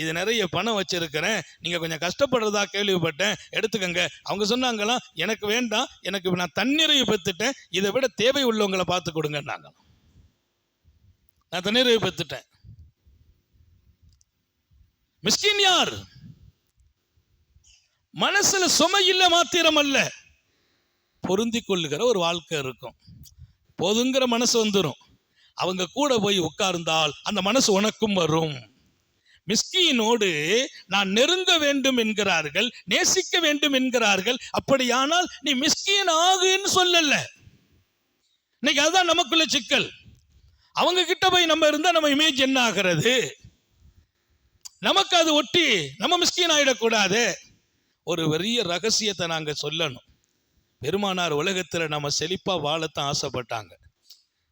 இது நிறைய பணம் வச்சிருக்கிறேன், நீங்க கொஞ்சம் கஷ்டப்படுறதா கேள்விப்பட்டேன், எடுத்துக்கங்க. அவங்க சொன்னாங்களாம், எனக்கு வேண்டாம், எனக்கு நான் தண்ணீரை பெற்றுட்டேன், இதை விட தேவை உள்ளவங்களை பார்த்து கொடுங்கன்னாங்க. நான் தண்ணீரை பெற்றுட்டேன். மிஸ்கின் யார்? மனசுல சுமை இல்ல மாத்திரம் அல்ல, பொருந்தி கொள்ளுகிற ஒரு வாழ்க்கை இருக்கும். போதுங்கிற மனசு வந்துடும். அவங்க கூட போய் உட்கார்ந்தால் அந்த மனசு உனக்கும் வரும். மிஸ்கீனோடு நான் நெருங்க வேண்டும் என்கிறார்கள், நேசிக்க வேண்டும் என்கிறார்கள். அப்படியானால் நீ மிஸ்கீன் ஆகுன்னு சொல்லல. இன்னைக்கு அதுதான் நமக்குள்ள சிக்கல். அவங்க கிட்ட போய் நம்ம இருந்தா நம்ம இமேஜ் என்ன ஆகிறது? நமக்கு அது ஒட்டி நம்ம மிஸ்கீன் ஆயிடக்கூடாது. ஒரு பெரிய ரகசியத்தை நாங்க சொல்லணும். பெருமானார் உலகத்துல நம்ம செழிப்பா வாழத்தான் ஆசைப்பட்டாங்க,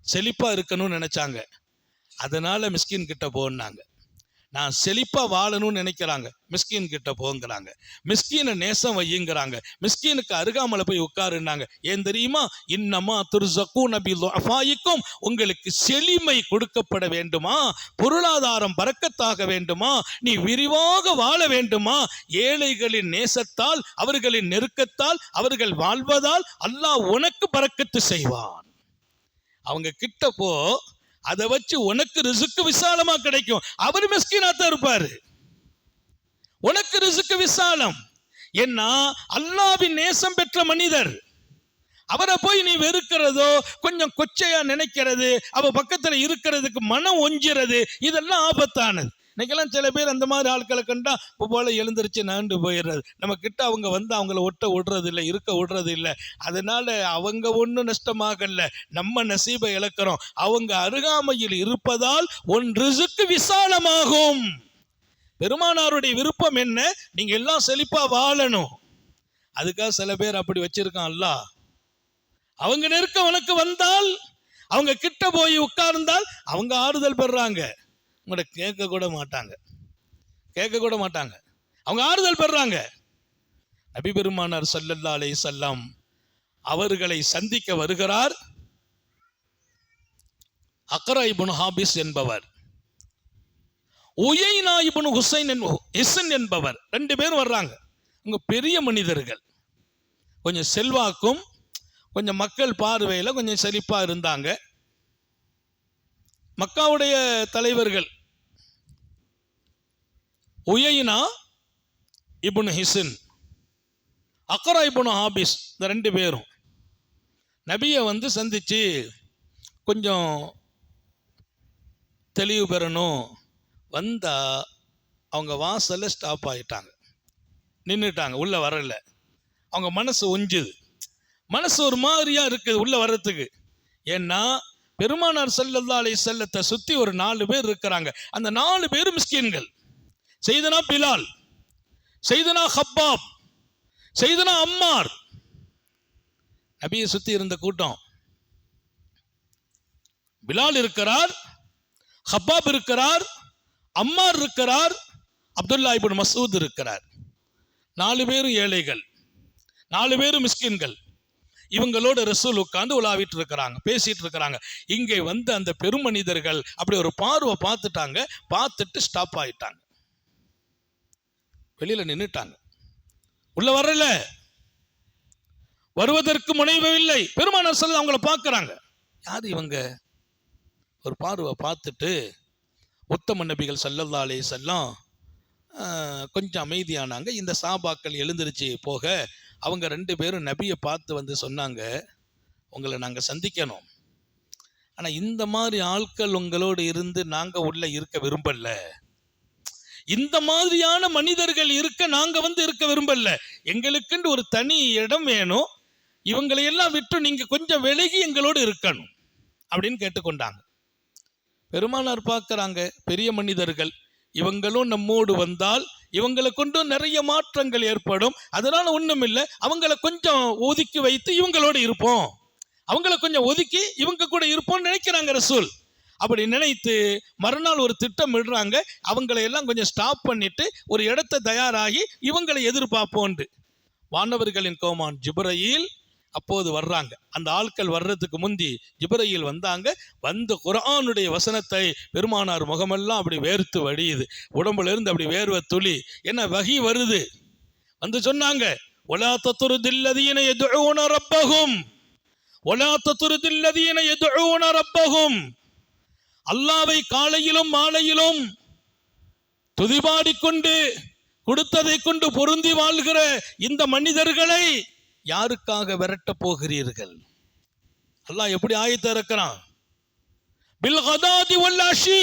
செழிப்பா இருக்கணும்னு நினைச்சாங்க. அதனால மிஸ்கின் கிட்ட போனாங்க. நான் செழிப்பா வாழணும்னு நினைக்கிறாங்க, மிஸ்கின் கிட்ட போங்கிறாங்க. மிஸ்கீனை நேசம் வையுங்கிறாங்க, மிஸ்கீனுக்கு அருகாமல போய் உட்காருனாங்க. ஏன் தெரியுமா? இன்னமா துர்ஸகூன பிதுஅஃபாயிக்கும், உங்களுக்கு செழிமை கொடுக்கப்பட வேண்டுமா, பொருளாதாரம் பரக்கத்தாக வேண்டுமா, நீ விரிவாக வாழ வேண்டுமா, ஏழைகளின் நேசத்தால், அவர்களின் நெருக்கத்தால், அவர்கள் வாழ்வதால் அல்லாஹ் உனக்கு பரக்கத்து செய்வான். அவங்க கிட்ட போ, அதை வச்சு உனக்கு ரிசுக்கு விசாலமா கிடைக்கும். அவர் மிஸ்கீனாத்தான் இருப்பாரு, உனக்கு ரிசுக்கு விசாலம். ஏன்னா அல்லாஹ்வின் நேசம் பெற்ற மனிதர். அவரை போய் நீ வெறுக்கிறதோ, கொஞ்சம் கொச்சையா நினைக்கிறது, அவ பக்கத்துல இருக்கிறதுக்கு மனம் ஒஞ்சிறது, இதெல்லாம் ஆபத்தானது. இன்னைக்கெல்லாம் சில பேர் அந்த மாதிரி ஆட்களை கண்டா போல எழுந்திருச்சு நாண்டு போயிடுறது. நம்ம கிட்ட அவங்க வந்து அவங்கள ஒட்ட விடுறது இல்லை, இருக்க விடுறது இல்லை. அதனால அவங்க ஒன்றும் நஷ்டமாகல, நம்ம நசீபை இழக்கிறோம். அவங்க அருகாமையில் இருப்பதால் ஒன் ரிசுக்கு விசாலமாகும். பெருமானாருடைய விருப்பம் என்ன? நீங்க எல்லாம் செழிப்பா வாழணும். அதுக்காக சில பேர் அப்படி வச்சிருக்கான் அல்லாஹ். அவங்க நெருக்கம் உனக்கு வந்தால், அவங்க கிட்ட போய் உட்கார்ந்தால் அவங்க ஆறுதல் பெறாங்க, உங்களோட கேட்க கூட மாட்டாங்க, கேட்க கூட மாட்டாங்க, அவங்க ஆறுதல் பெறாங்க. நபி பெருமானார் ஸல்லல்லாஹு அலைஹி வஸல்லம் அவர்களை சந்திக்க வருகிறார் அக்ரா இப்னு ஹாபிஸ் என்பவர், உயைனா இப்னு ஹுசைன் என்பவர், ரெண்டு பேரும் வர்றாங்க. அவங்க பெரிய மனிதர்கள், கொஞ்சம் செல்வாக்கும் கொஞ்சம் மக்கள் பார்வையில் கொஞ்சம் செழிப்பா இருந்தாங்க. மக்காவுடைய தலைவர்கள் உயைனா இப்னு ஹிசன், அக்ரா இப்னு ஹாபிஸ், இந்த ரெண்டு பேரும் நபியை வந்து சந்திச்சு கொஞ்சம் தெளிவு பெறணும் வந்தா அவங்க வாசல்ல ஸ்டாப் ஆயிட்டாங்க, நின்றுட்டாங்க, உள்ள வரல. அவங்க மனசு ஒஞ்சுது, மனசு ஒரு மாதிரியா இருக்குது உள்ள வர்றதுக்கு. ஏன்னா பெருமானார் ஸல்லல்லாஹு அலைஹி வஸல்லத்தை சுத்தி ஒரு 4 பேர் இருக்கிறாங்க. அந்த 4 பேரும் மிஸ்கீன்கள். சையதுனா பிலால், சையதுனா ஹப்பாப், சையதுனா அம்மார். நபியை சுத்தி இருந்த கூட்டம். பிலால் இருக்கிறார், ஹப்பாப் இருக்கிறார், அம்மார் இருக்கிறார், அப்துல்லா இப்னு மஸ்ஊத் இருக்கிறார். 4 பேரும் ஏழைகள், 4 பேரும் மிஸ்கின்கள். இவங்களோட ரசூல் உட்கார்ந்து உலாவிட்டு இருக்கிறாங்க, பேசிட்டு இருக்கிறாங்க. இங்கே வந்து அந்த பெருமனிதர்கள் அப்படி ஒரு பார்வை பார்த்துட்டாங்க, பார்த்துட்டு ஸ்டாப் ஆயிட்டாங்க, வெளியில நின்றுட்டாங்க, உள்ள வரல, வருவதற்கு முனைவவில்லை. பெருமானார் ஸல்லல்லாஹு அவங்கள பார்க்கறாங்க, யார் இவங்க? ஒரு பார்வை பார்த்துட்டு உத்தம நபிகள் ஸல்லல்லாஹு அலைஹி வஸல்லம் கொஞ்சம் அமைதியானாங்க. இந்த சாபாக்கள் எழுந்திருச்சு போக அவங்க 2 பேரும் நபியை பார்த்து வந்து சொன்னாங்க, உங்களை நாங்கள் சந்திக்கணும், ஆனால் இந்த மாதிரி ஆட்கள் உங்களோடு இருந்து நாங்கள் உள்ள இருக்க விரும்பல, இந்த மாதிரியான மனிதர்கள் இருக்க நாங்க வந்து இருக்க விரும்பல, எங்களுக்குன்னு ஒரு தனி இடம் வேணும், இவங்களை எல்லாம் விட்டு நீங்க கொஞ்சம் விலகி எங்களோடு இருக்கணும் அப்படின்னு கேட்டுக்கொண்டாங்க. பெருமானார் பார்க்கறாங்க, பெரிய மனிதர்கள், இவங்களும் நம்மோடு வந்தால் இவங்களை கொண்டு நிறைய மாற்றங்கள் ஏற்படும், அதனால ஒண்ணும் இல்லை, அவங்கள கொஞ்சம் ஒதுக்கி வைத்து இவங்களோடு இருப்போம், அவங்கள கொஞ்சம் ஒதுக்கி இவங்க கூட இருப்போம்னு நினைக்கிறாங்க ரசூல். அப்படி நினைத்து மறுநாள் ஒரு திட்டம் இடுறாங்க, அவங்களை எல்லாம் கொஞ்சம் ஸ்டாப் பண்ணிட்டு ஒரு இடத்தை தயாராகி இவங்களை எதிர்பார்ப்போண்டு. வானவர்களின் கோமான் ஜிப்ரீல் அப்போது வர்றாங்க. அந்த ஆட்கள் வர்றதுக்கு முந்தி ஜிப்ரீல் வந்தாங்க. வந்து குர்ஆனுடைய வசனத்தை பெருமானார் முகமெல்லாம் அப்படி வேர்த்து வடியுது, உடம்புல இருந்து அப்படி வேர்வை துளி, என்ன வஹி வருது. வந்து சொன்னாங்க, வலா தத்ருதில்லதீன யதுஊன ரப்பஹும், வலா தத்ருதில்லதீன யதுஊன ரப்பஹும், அல்லாஹ்வை காலையிலும் மாலையிலும் துதிபாடிக்கொண்டு கொடுத்ததை கொண்டு பொருந்தி வாழ்கிற இந்த மனிதர்களை யாருக்காக விரட்ட போகிறீர்கள்? அல்லாஹ் எப்படி ஆயத்தை இறக்குறான், பில் கதாதி வல் அஷி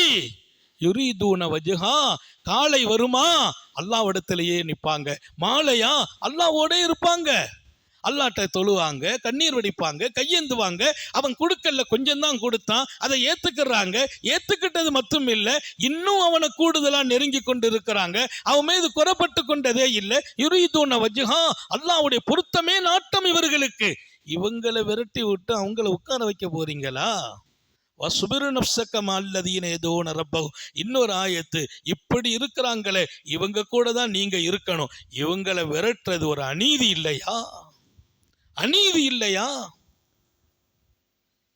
யுரீதுன வஜ்ஹா, காலை வருமா அல்லாஹ்விடத்திலேயே நிற்பாங்க, மாலையா அல்லாஹ்வோட இருப்பாங்க. அல்லாட்ட தொழுவாங்க, கண்ணீர் வடிப்பாங்க, கையேந்துவாங்க. அவன் கொடுக்கல, கொஞ்சம் தான் கொடுத்தான், அதை ஏத்துக்கிறாங்க. ஏத்துக்கிட்டது மட்டும் இல்லை, இன்னும் அவனை கூடுதலா நெருங்கி கொண்டு இருக்கிறாங்க. அவன் மீது குறப்பட்டு கொண்டதே இல்லை. யுரீதுன வஜ்ஹா, அல்லாஹ்வுடைய பொருத்தமே நாட்டம் இவர்களுக்கு. இவங்களை விரட்டி விட்டு அவங்கள உட்கார வைக்க போறீங்களா? வஸ்பிர் நஃப்ஸக மஅல்லதீன யதுன ரப்பஹும். இன்னொரு ஆயத்து, இப்படி இருக்கிறாங்களே இவங்க கூட தான் நீங்க இருக்கணும். இவங்களை விரட்டுறது ஒரு அநீதி இல்லையா? அநீதி இல்லையா?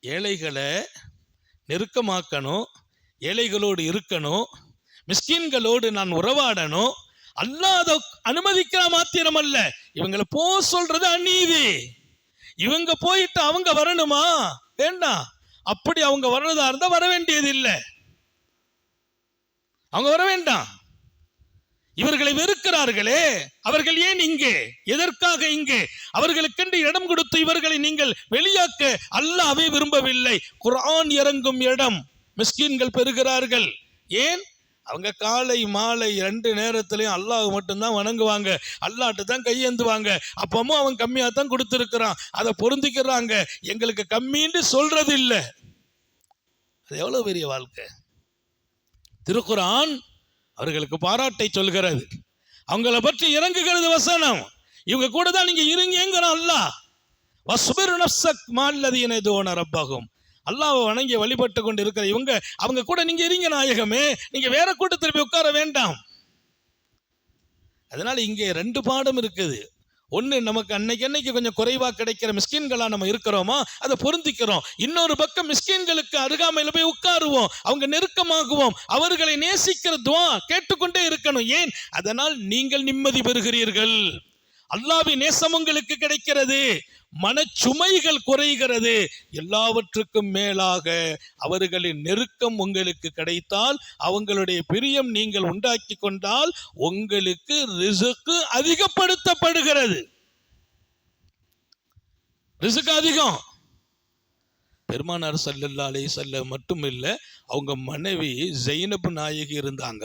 ஏழைகளை நெருக்கமாக்கணும், ஏழைகளோடு இருக்கணும், மிஸ்கின்களோடு நான் உறவாடணும். அல்லாஹ் அதை அனுமதிக்கிற மாத்திரம் அல்ல, இவங்களை போ சொல்றது அநீதி. இவங்க போயிட்டு அவங்க வரணுமா? வேண்டாம். அப்படி அவங்க வர்றதா இருந்தா வர வேண்டியது இல்லை, அவங்க வர வேண்டாம். இவர்களை வெறுக்கிறார்களே, அவர்கள் ஏன் இங்கே? எதற்காக இங்கே? அவர்களுக்கென்று இடம் கொடுத்து இவர்களை நீங்கள் வெளியாக்க அல்லாஹ்வே விரும்பவில்லை. குர்ஆன் இறங்கும் இடம் மிஸ்கின்கள் பெறுகிறார்கள். ஏன்? அவங்க காலை மாலை 2 நேரத்திலையும் அல்லாஹ் மட்டும்தான் வணங்குவாங்க, அல்லாஹ்ட்ட தான் கையேந்துவாங்க. அப்பவும் அவன் கம்மியாக தான் கொடுத்துருக்கிறான், அதை பொருந்திக்கிறாங்க. எங்களுக்கு கம்மின்னு சொல்றது இல்லை. அது எவ்வளவு பெரிய வாழ்க்கை! திருக்குர்ஆன் அவர்களுக்கு பாராட்டை சொல்கிறது, அவங்கள பற்றி இறங்குகிறது வசனம். இவங்க கூட தான் நீங்க இருங்கிறான் அல்லாஹ். வஸ்பிர் நஃப்ஸக மஅல்லதீன யதுன ரப்பஹும். அல்லாஹ்வை வணங்கி வழிபட்டு கொண்டு இருக்கிற இவங்க, அவங்க கூட நீங்க இருங்க நாயகமே, நீங்க வேற கூட்டத்தில் போய் உட்கார வேண்டாம். அதனால இங்கே 2 பாடம் இருக்குது. ஒன்று, நமக்கு அன்னைக்கு கொஞ்சம் குறைவா கிடைக்கிற மிஸ்கின்களா நம்ம இருக்கிறோமா, அதை பொருந்திக்கிறோம். இன்னொரு பக்கம் மிஸ்கின்களுக்கு அருகாமையில் போய் உட்காருவோம், அவங்க நெருக்கமாகுவோம், அவர்களை நேசிக்கிற துஆ கேட்டுக்கொண்டே இருக்கணும். ஏன்? அதனால் நீங்கள் நிம்மதி பெறுகிறீர்கள், அல்லாஹ்வின் நேசம் உங்களுக்கு கிடைக்கிறது, மனச்சுமைகள் குறைகிறது. எல்லாவற்றுக்கும் மேலாக அவர்களின் நெருக்கம் உங்களுக்கு கிடைத்தால், அவங்களுடைய பிரியம் நீங்கள் உண்டாக்கி கொண்டால், உங்களுக்கு ரிஸ்க் அதிகப்படுத்தப்படுகிறது. ரிஸ்க் அதிகம். பெருமானார் ஸல்லல்லாஹு அலைஹி வஸல்லம் மட்டும் இல்லை, அவங்க மனைவி ஸைனப் நாயகி இருந்தாங்க,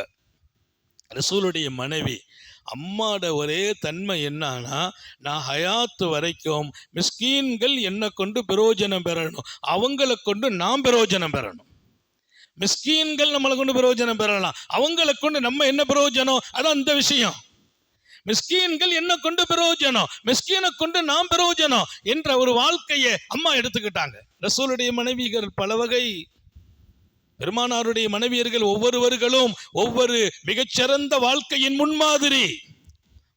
ரசூலுடைய மனைவி. அம்மாட ஒரே தன்மை என்னன்னா, நான் ஹயாத்து வரைக்கும் மிஸ்கீன்கள் என்னை கொண்டு பிரயோஜனம் பெறணும், அவங்களை கொண்டு நாம் பிரயோஜனம் பெறணும். மிஸ்கீன்கள் நம்மளை கொண்டு பிரயோஜனம் பெறலாம், அவங்களை கொண்டு நம்ம என்ன பிரயோஜனம், அதான் அந்த விஷயம். மிஸ்கீன்கள் என்ன கொண்டு பிரயோஜனம், மிஸ்கீனை கொண்டு நாம் பிரயோஜனம் என்ற ஒரு வாழ்க்கையை அம்மா எடுத்துக்கிட்டாங்க. ரசூலுடைய மனைவிகள் பல வகை. பெருமானாருடைய மனைவியர்கள் ஒவ்வொருவர்களும் ஒவ்வொரு மிகச்சிறந்த வாழ்க்கையின் முன்மாதிரி.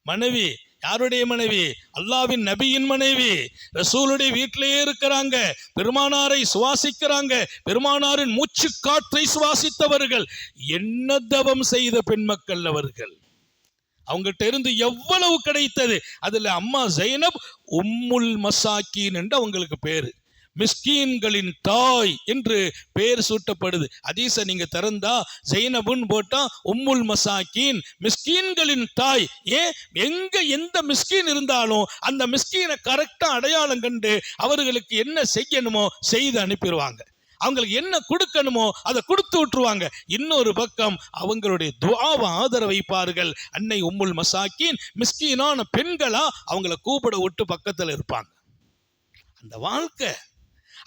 மனைவி யாருடைய மனைவி? அல்லாஹ்வின் நபியின் மனைவி. ரசூலுடைய வீட்டிலேயே இருக்கிறாங்க, பெருமானாரை சுவாசிக்கிறாங்க, பெருமானாரின் மூச்சு காற்றை சுவாசித்தவர்கள். என்ன தவம் செய்த பெண் மக்கள் அவர்கள்! அவங்ககிட்ட இருந்து எவ்வளவு கிடைத்தது. அதுல அம்மா ஸைனப் உம்முல் மசாக்கீன் என்று அவங்களுக்கு பேரு, மிஸ்கீன்களின் தாய் என்று பெயர் சூட்டப்படுது. ஹதீஸை நீங்க திறந்தா ஸைனபுன்னு போட்டா உம்முல் மசாக்கீன், மிஸ்கீன்களின் தாய். ஏன்? எங்க எந்த மிஸ்கீன் இருந்தாலும் அந்த மிஸ்கீனை கரெக்டா அடையாளம் கண்டு அவர்களுக்கு என்ன செய்யணுமோ செய்து அனுப்பிடுவாங்க, அவங்களுக்கு என்ன கொடுக்கணுமோ அதை கொடுத்து விட்டுருவாங்க. இன்னொரு பக்கம் அவங்களுடைய துஆவை ஆதரவு வைப்பார்கள். அன்னை உம்முல் மசாக்கீன் மிஸ்கீனான பெண்களா அவங்கள கூப்பிட விட்டு பக்கத்தில் இருப்பாங்க. அந்த வாழ்க்கை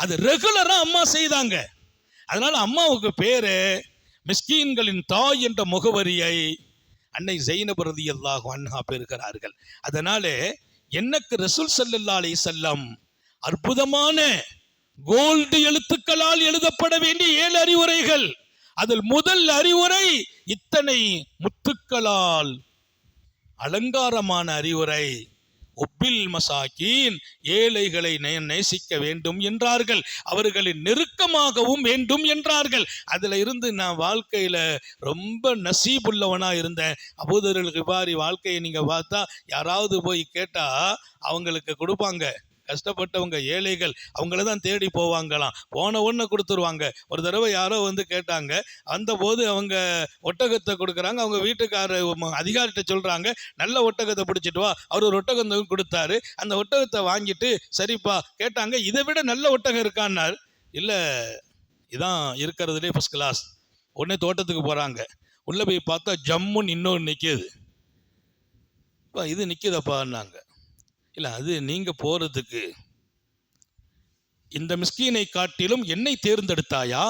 அது ரெகுலரா அம்மா செய்தாங்க. அதனால அம்மாவுக்கு பேரு மிஸ்கீன்களின் தாய் என்ற முகவரியை அன்னை ஸைனப் ரலியல்லாஹு அன்ஹா பெறுகிறார்கள். அதனால எனக்கு ரசூல் ஸல்லல்லாஹு அலைஹி வஸல்லம் அற்புதமான கோல்டு எழுத்துக்களால் எழுதப்பட வேண்டிய 7 அறிவுரைகள். அதில் முதல் அறிவுரை இத்தனை முத்துக்களால் அலங்காரமான அறிவுரை. உப்பில் மசாக்கீன், ஏழைகளை நேசிக்க வேண்டும் என்றார்கள், அவர்களின் நெருக்கமாகவும் வேண்டும் என்றார்கள். அதுல இருந்து நான் வாழ்க்கையில ரொம்ப நசீபுள்ளவனா இருந்தேன். அபூதர் அல் கிஃபாரி வாழ்க்கையை நீங்க பார்த்தா, யாராவது போய் கேட்டா அவங்களுக்கு கொடுப்பாங்க. கஷ்டப்பட்டவங்க ஏழைகள் அவங்கள தான் தேடி போவாங்களாம், போன ஒன்று கொடுத்துருவாங்க. ஒரு தடவை யாரோ வந்து கேட்டாங்க, அந்த போது அவங்க ஒட்டகத்தை கொடுக்குறாங்க. அவங்க வீட்டுக்காரர் அதிகாரிகிட்ட சொல்கிறாங்க, நல்ல ஒட்டகத்தை பிடிச்சிட்டு வா. அவர் ஒரு ஒட்டகத்தை கொடுத்தாரு. அந்த ஒட்டகத்தை வாங்கிட்டு சரிப்பா கேட்டாங்க, இதை விட நல்ல ஒட்டகம் இருக்கான்னார். இல்லை, இதான் இருக்கிறதுலே ஃபர்ஸ்ட் கிளாஸ். உடனே தோட்டத்துக்கு போகிறாங்க. உள்ளே போய் பார்த்தா ஜம்முன்னு இன்னொன்று நிற்கிது. இது நிற்கிதப்பான்னாங்க. இல்லை அது நீங்க போறதுக்கு இந்த மிஸ்கீனை காட்டிலும் என்னை தேர்ந்தெடுத்தாயா,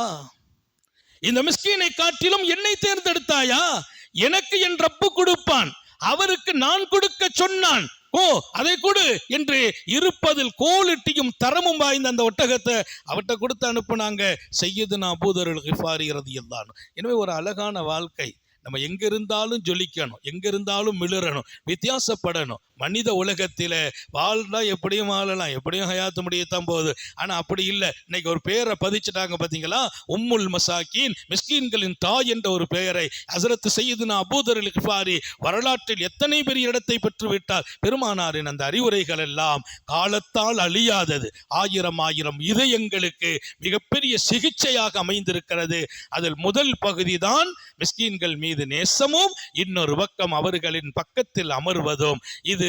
இந்த மிஸ்கீனை காட்டிலும் என்னை தேர்ந்தெடுத்தாயா, எனக்கு என் ரப்பு கொடுப்பான், அவருக்கு நான் கொடுக்க சொன்னான், ஓ அதை கொடு என்று இருப்பதில் கோலிட்டியும் தரமும் வாய்ந்த அந்த ஒட்டகத்தை அவர்கிட்ட கொடுத்து அனுப்புனாங்க சையதுனா அபூதர் கிஃபாரி ரலியல்லாஹு. எனவே ஒரு அழகான வாழ்க்கை. நம்ம எங்க இருந்தாலும் ஜொலிக்கணும், எங்க இருந்தாலும் மிளறணும், வித்தியாசப்படணும். மனித உலகத்தில வாழ்ந்தா எப்படியும் வாழலாம், எப்படியும் ஹயாத்து முடியத்தான் போகுது. ஆனா அப்படி இல்லை. இன்னைக்கு ஒரு பேரை பதிச்சுட்டாங்க பார்த்தீங்களா, உம்முல் மசாக்கீன், மிஸ்கீன்களின் தாய் என்ற ஒரு பெயரை ஹஸரத் சையதுனா அபூதர் கிஃபாரி வரலாற்றில் எத்தனை பெரிய இடத்தை பெற்று விட்டார். பெருமானாரின் அந்த அறிவுரைகள் எல்லாம் காலத்தால் அழியாதது, ஆயிரம் ஆயிரம் இதயங்களுக்கு மிகப்பெரிய சிகிச்சையாக அமைந்திருக்கிறது. அதில் முதல் பகுதி தான் மிஸ்கீன்கள் மீது நேசமும், இன்னொரு பக்கம் அவர்களின் பக்கத்தில் அமர்வதும். இது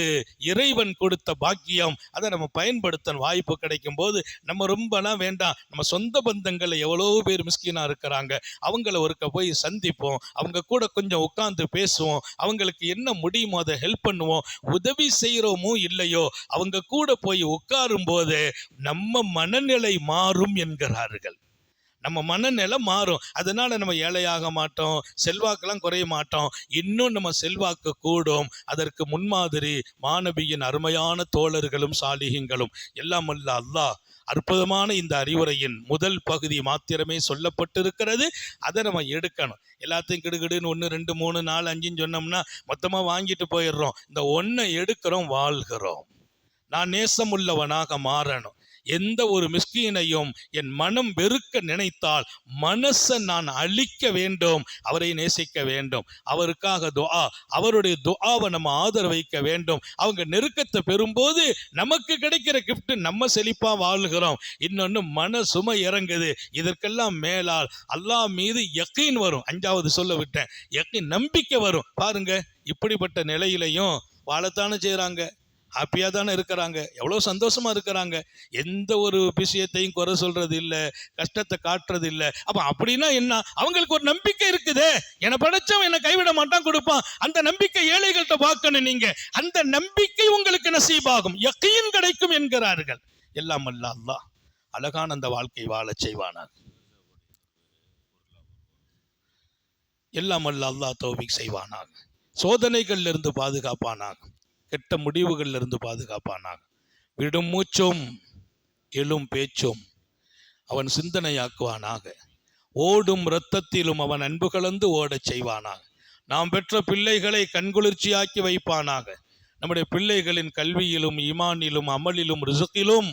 இறைவன் கொடுத்த பாக்கியம். அதை நம்ம பயன்படுத்த வாய்ப்பு கிடைக்கும் போது நம்ம ரொம்பலாம் வேண்டாம், நம்ம சொந்த பந்தங்கள் எவ்வளோ பேர் மிஸ்கீனா இருக்கிறாங்க, அவங்கள ஒருக்க போய் சந்திப்போம், அவங்க கூட கொஞ்சம் உட்கார்ந்து பேசுவோம், அவங்களுக்கு என்ன முடியுமோ அதை ஹெல்ப் பண்ணுவோம். உதவி செய்கிறோமோ இல்லையோ அவங்க கூட போய் உட்காரும் போது நம்ம மனநிலை மாறும் என்கிறார்கள். நம்ம மனநிலை மாறும். அதனால நம்ம ஏழையாக மாட்டோம், செல்வாக்கெல்லாம் குறைய மாட்டோம், இன்னும் நம்ம செல்வாக்கு கூடும். அதற்கு முன்மாதிரி மாணவியின் அருமையான தோழர்களும் சாலிஹீங்களும். எல்லாம் அல்ல அல்லாஹ் அற்புதமான இந்த அறிவுரையின் முதல் பகுதி மாத்திரமே சொல்லப்பட்டிருக்கிறது. அதை நம்ம எடுக்கணும். எல்லாத்தையும் கிடுகிடுன்னு 1 2 3 4 5 சொன்னோம்னா மொத்தமாக வாங்கிட்டு போயிடுறோம். இந்த ஒன்றை எடுக்கிறோம், வாழ்கிறோம். நான் நேசமுள்ளவனாக மாறணும். எந்த ஒரு மிஸ்கீனையும் என் மனம் வெறுக்க நினைத்தால் மனசை நான் அழிக்க வேண்டும், அவரை நேசிக்க வேண்டும், அவருக்காக துஆ, அவருடைய துஆவை நம்ம ஆதரவு வைக்க வேண்டும். அவங்க நெருக்கத்தை பெறும்போது நமக்கு கிடைக்கிற கிஃப்ட், நம்ம செழிப்பா வாழ்கிறோம். இன்னொன்று மன சுமை இறங்குது. இதற்கெல்லாம் மேலால் அல்லாஹ் மீது யக்கீன் வரும். 5வது சொல்ல விட்டேன், யக்கீன், நம்பிக்கை வரும். பாருங்க, இப்படிப்பட்ட நிலையிலையும் வாழத்தானே செய்கிறாங்க, ஹாப்பியாக தானே இருக்கிறாங்க, எவ்வளோ சந்தோஷமா இருக்கிறாங்க. எந்த ஒரு விஷயத்தையும் குறை சொல்றது இல்லை, கஷ்டத்தை காட்டுறது இல்லை. அப்போ அப்படின்னா என்ன, அவங்களுக்கு ஒரு நம்பிக்கை இருக்குதே, என்னை படைச்சவன் என்னை கைவிட மாட்டான், கொடுப்பான். அந்த நம்பிக்கை ஏழைகள்கிட்ட பார்க்கணும். நீங்க அந்த நம்பிக்கை உங்களுக்கு நசீபாகும், யக்கீன் கிடைக்கும் என்கிறார்கள். எல்லாம் அல்ல அல்லாஹ் அழகான அந்த வாழ்க்கை வாழச் செய்வானாக. எல்லாம் அல்ல அல்லாஹ் தௌஃபீக் செய்வானாக. சோதனைகள்ல இருந்து பாதுகாப்பானாக, கெட்ட முடிவுகளில் இருந்து பாதுகாப்பானாக. விடும் மூச்சும் எழும் பேச்சும் அவன் சிந்தனையாக்குவானாக. ஓடும் இரத்தத்திலும் அவன் அன்பு கலந்து ஓடச் செய்வானாக. நாம் பெற்ற பிள்ளைகளை கண்குளிர்ச்சியாக்கி வைப்பானாக. நம்முடைய பிள்ளைகளின் கல்வியிலும் ஈமானிலும் அமலிலும் ரிசுக்கிலும்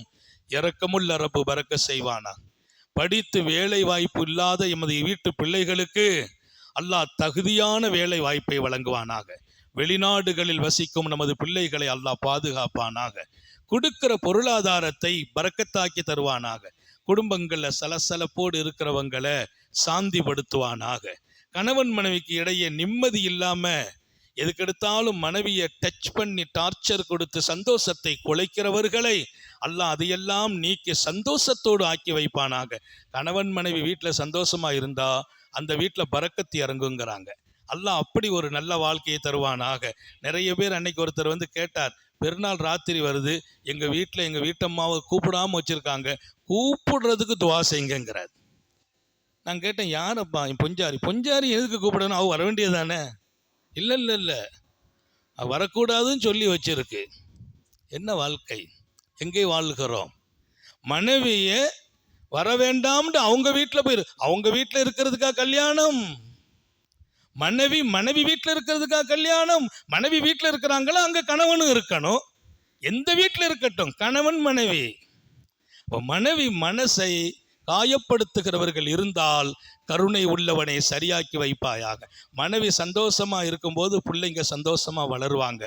இரக்கமுள்ள ரப்பு பறக்க செய்வானாக. படித்து வேலை வாய்ப்பு இல்லாத எமது வீட்டு பிள்ளைகளுக்கு அல்லாஹ் தகுதியான வேலை வாய்ப்பை வழங்குவானாக. வெளிநாடுகளில் வசிக்கும் நமது பிள்ளைகளை அல்லாஹ் பாதுகாப்பானாக. கொடுக்கிற பொருளாதாரத்தை பரக்கத்தாக்கி தருவானாக. குடும்பங்களில் சலசலப்போடு இருக்கிறவங்களை சாந்திப்படுத்துவானாக. கணவன் மனைவிக்கு இடையே நிம்மதி இல்லாம எதுக்கெடுத்தாலும் மனைவியை டச் பண்ணி டார்ச்சர் கொடுத்து சந்தோஷத்தை குலைக்கிறவர்களை அல்லாஹ் அதையெல்லாம் நீக்கி சந்தோஷத்தோடு ஆக்கி வைப்பானாக. கணவன் மனைவி வீட்டில் சந்தோஷமா இருந்தா அந்த வீட்டில் பரக்கத்து இறங்குங்கிறாங்க. அல்லாஹ் அப்படி ஒரு நல்ல வாழ்க்கையை தருவானாக. நிறைய பேர் அன்னைக்கு ஒருத்தர் வந்து கேட்டார், பெருநாள் ராத்திரி வருது, எங்கள் வீட்டில் எங்கள் வீட்டம்மாவை கூப்பிடாமல் வச்சுருக்காங்க, கூப்பிடுறதுக்கு துவா செய்யுங்கிறார். நான் கேட்டேன், யாரப்பா? என் பொஞ்சாரி. பொஞ்சாரி எதுக்கு கூப்பிடணும், அவ வர வேண்டியது தானே? இல்லை இல்லை இல்லை, வரக்கூடாதுன்னு சொல்லி வச்சிருக்கு. என்ன வாழ்க்கை, எங்கே வாழ்கிறோம்? மனைவியை வர வேண்டாம்னு அவங்க வீட்டில் போயிரு, அவங்க வீட்டில் இருக்கிறதுக்கா கல்யாணம்? மனைவி வீட்டில் இருக்கிறதுக்காக கல்யாணம்? மனைவி வீட்டில் இருக்கிறாங்களா, அங்கே கணவனும் இருக்கணும். எந்த வீட்டில் இருக்கட்டும், கணவன் மனைவி. மனைவி மனசை காயப்படுத்துகிறவர்கள் இருந்தால் கருணை உள்ளவனை சரியாக்கி வைப்பாயாக. மனைவி சந்தோஷமா இருக்கும்போது பிள்ளைங்க சந்தோஷமா வளருவாங்க.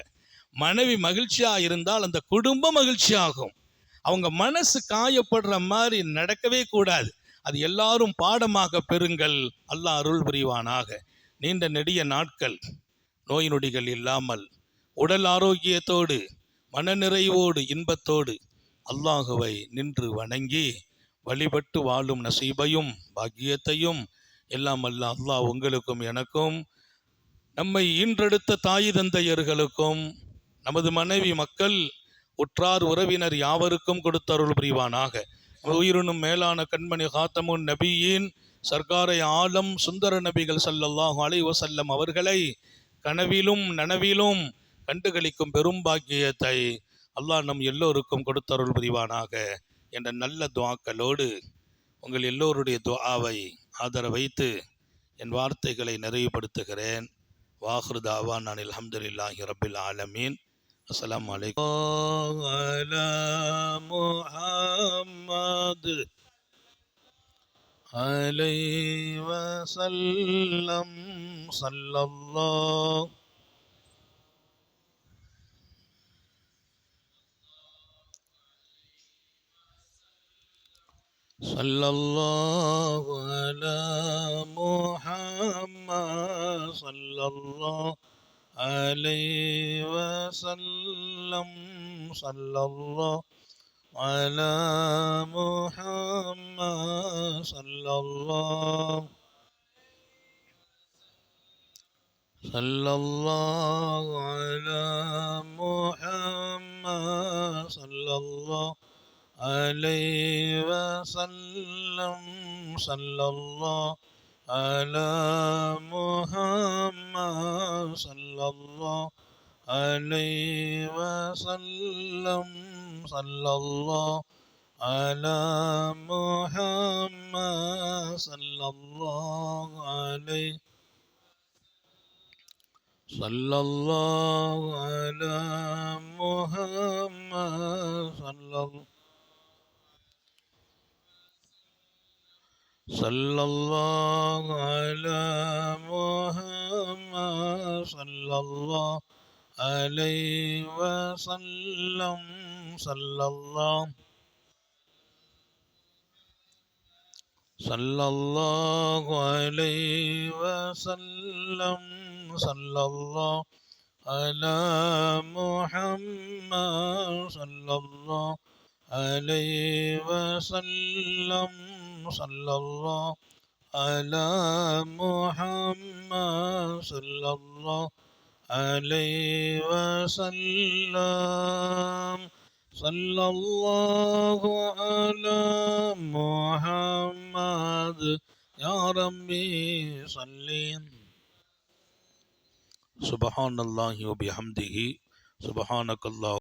மனைவி மகிழ்ச்சியா இருந்தால் அந்த குடும்பம் மகிழ்ச்சியாகும். அவங்க மனசு காயப்படுற மாதிரி நடக்கவே கூடாது. அது எல்லாரும் பாடமாக பெறுங்கள். அல்லாஹ் அருள் புரிவானாக. நீண்ட நெடிய நாட்கள் நோய் நொடிகள் இல்லாமல் உடல் ஆரோக்கியத்தோடு மனநிறைவோடு இன்பத்தோடு அல்லாஹுவை நின்று வணங்கி வழிபட்டு வாழும் நசீபையும் பாக்கியத்தையும் எல்லாம் அல்லாஹ் உங்களுக்கும் எனக்கும், நம்மை ஈன்றெடுத்த தாய் தந்தையர்களுக்கும், நமது மனைவி மக்கள் உற்றார் உறவினர் யாவருக்கும் கொடுத்தருள் புரிவானாக. உயிரினும் மேலான கண்மணி காத்தமுன் நபியின் சர்க்காரை ஆலம் சுந்தர நபிகள் ஸல்லல்லாஹு அலைஹி வஸல்லம் அவர்களை கனவிலும் நனவிலும் கண்டுகளிக்கும் பெரும் பாக்கியத்தை அல்லாஹ் நம் எல்லோருக்கும் கொடுத்தருள் புரிவானாக என்ற நல்ல துஆக்களோடு உங்கள் எல்லோருடைய துஆவை ஆதரவு வைத்து என் வார்த்தைகளை நிறைவுபடுத்துகிறேன். வாஹிரு தாவானா அல்ஹம்துலில்லாஹி ரப்பில் ஆலமீன். அஸ்ஸலாமு அலைக்கும். அலா முஹம்மது அலைஹி வஸல்லம் ஸல்லல்லாஹு ஸல்லல்லாஹு அலா முஹம்மது ஸல்லல்லாஹு அலைஹி வஸல்லம் ஸல்லல்லாஹு அலா முஹம்மது ஸல்லல்லாஹு அலா முஹம்மது ஸல்லல்லாஹு அலைஹி வஸல்லம் ஸல்லல்லாஹு அலா முஹம்மது ஸல்லல்லாஹு அலைஹி வஸல்லம் ஸல்லல்லாஹு அலா முஹம்மது ஸல்லல்லாஹு அலைஹி ஸல்லல்லாஹு அலா முஹம்மது ஸல்லல்லாஹு அலா முஹம்மது ஸல்லல்லாஹு அலைஹி வஸல்லம் ஸல்லல்லாஹு அலைஹி வஸல்லம் ஸல்லல்லாஹு அலா முஹம்மது ஸல்லல்லாஹு அலைஹி வஸல்லம் ஸல்லல்லாஹு அலா முஹம்மது ஸல்லல்லாஹு அலைஹி வஸல்லம் ஸல்லல்லாஹு அலா முஹம்மது யா ரப்பி ஸல்லி. சுப்ஹானல்லாஹி வ பிஹம்திஹி சுப்ஹானக்கல்லாஹ்.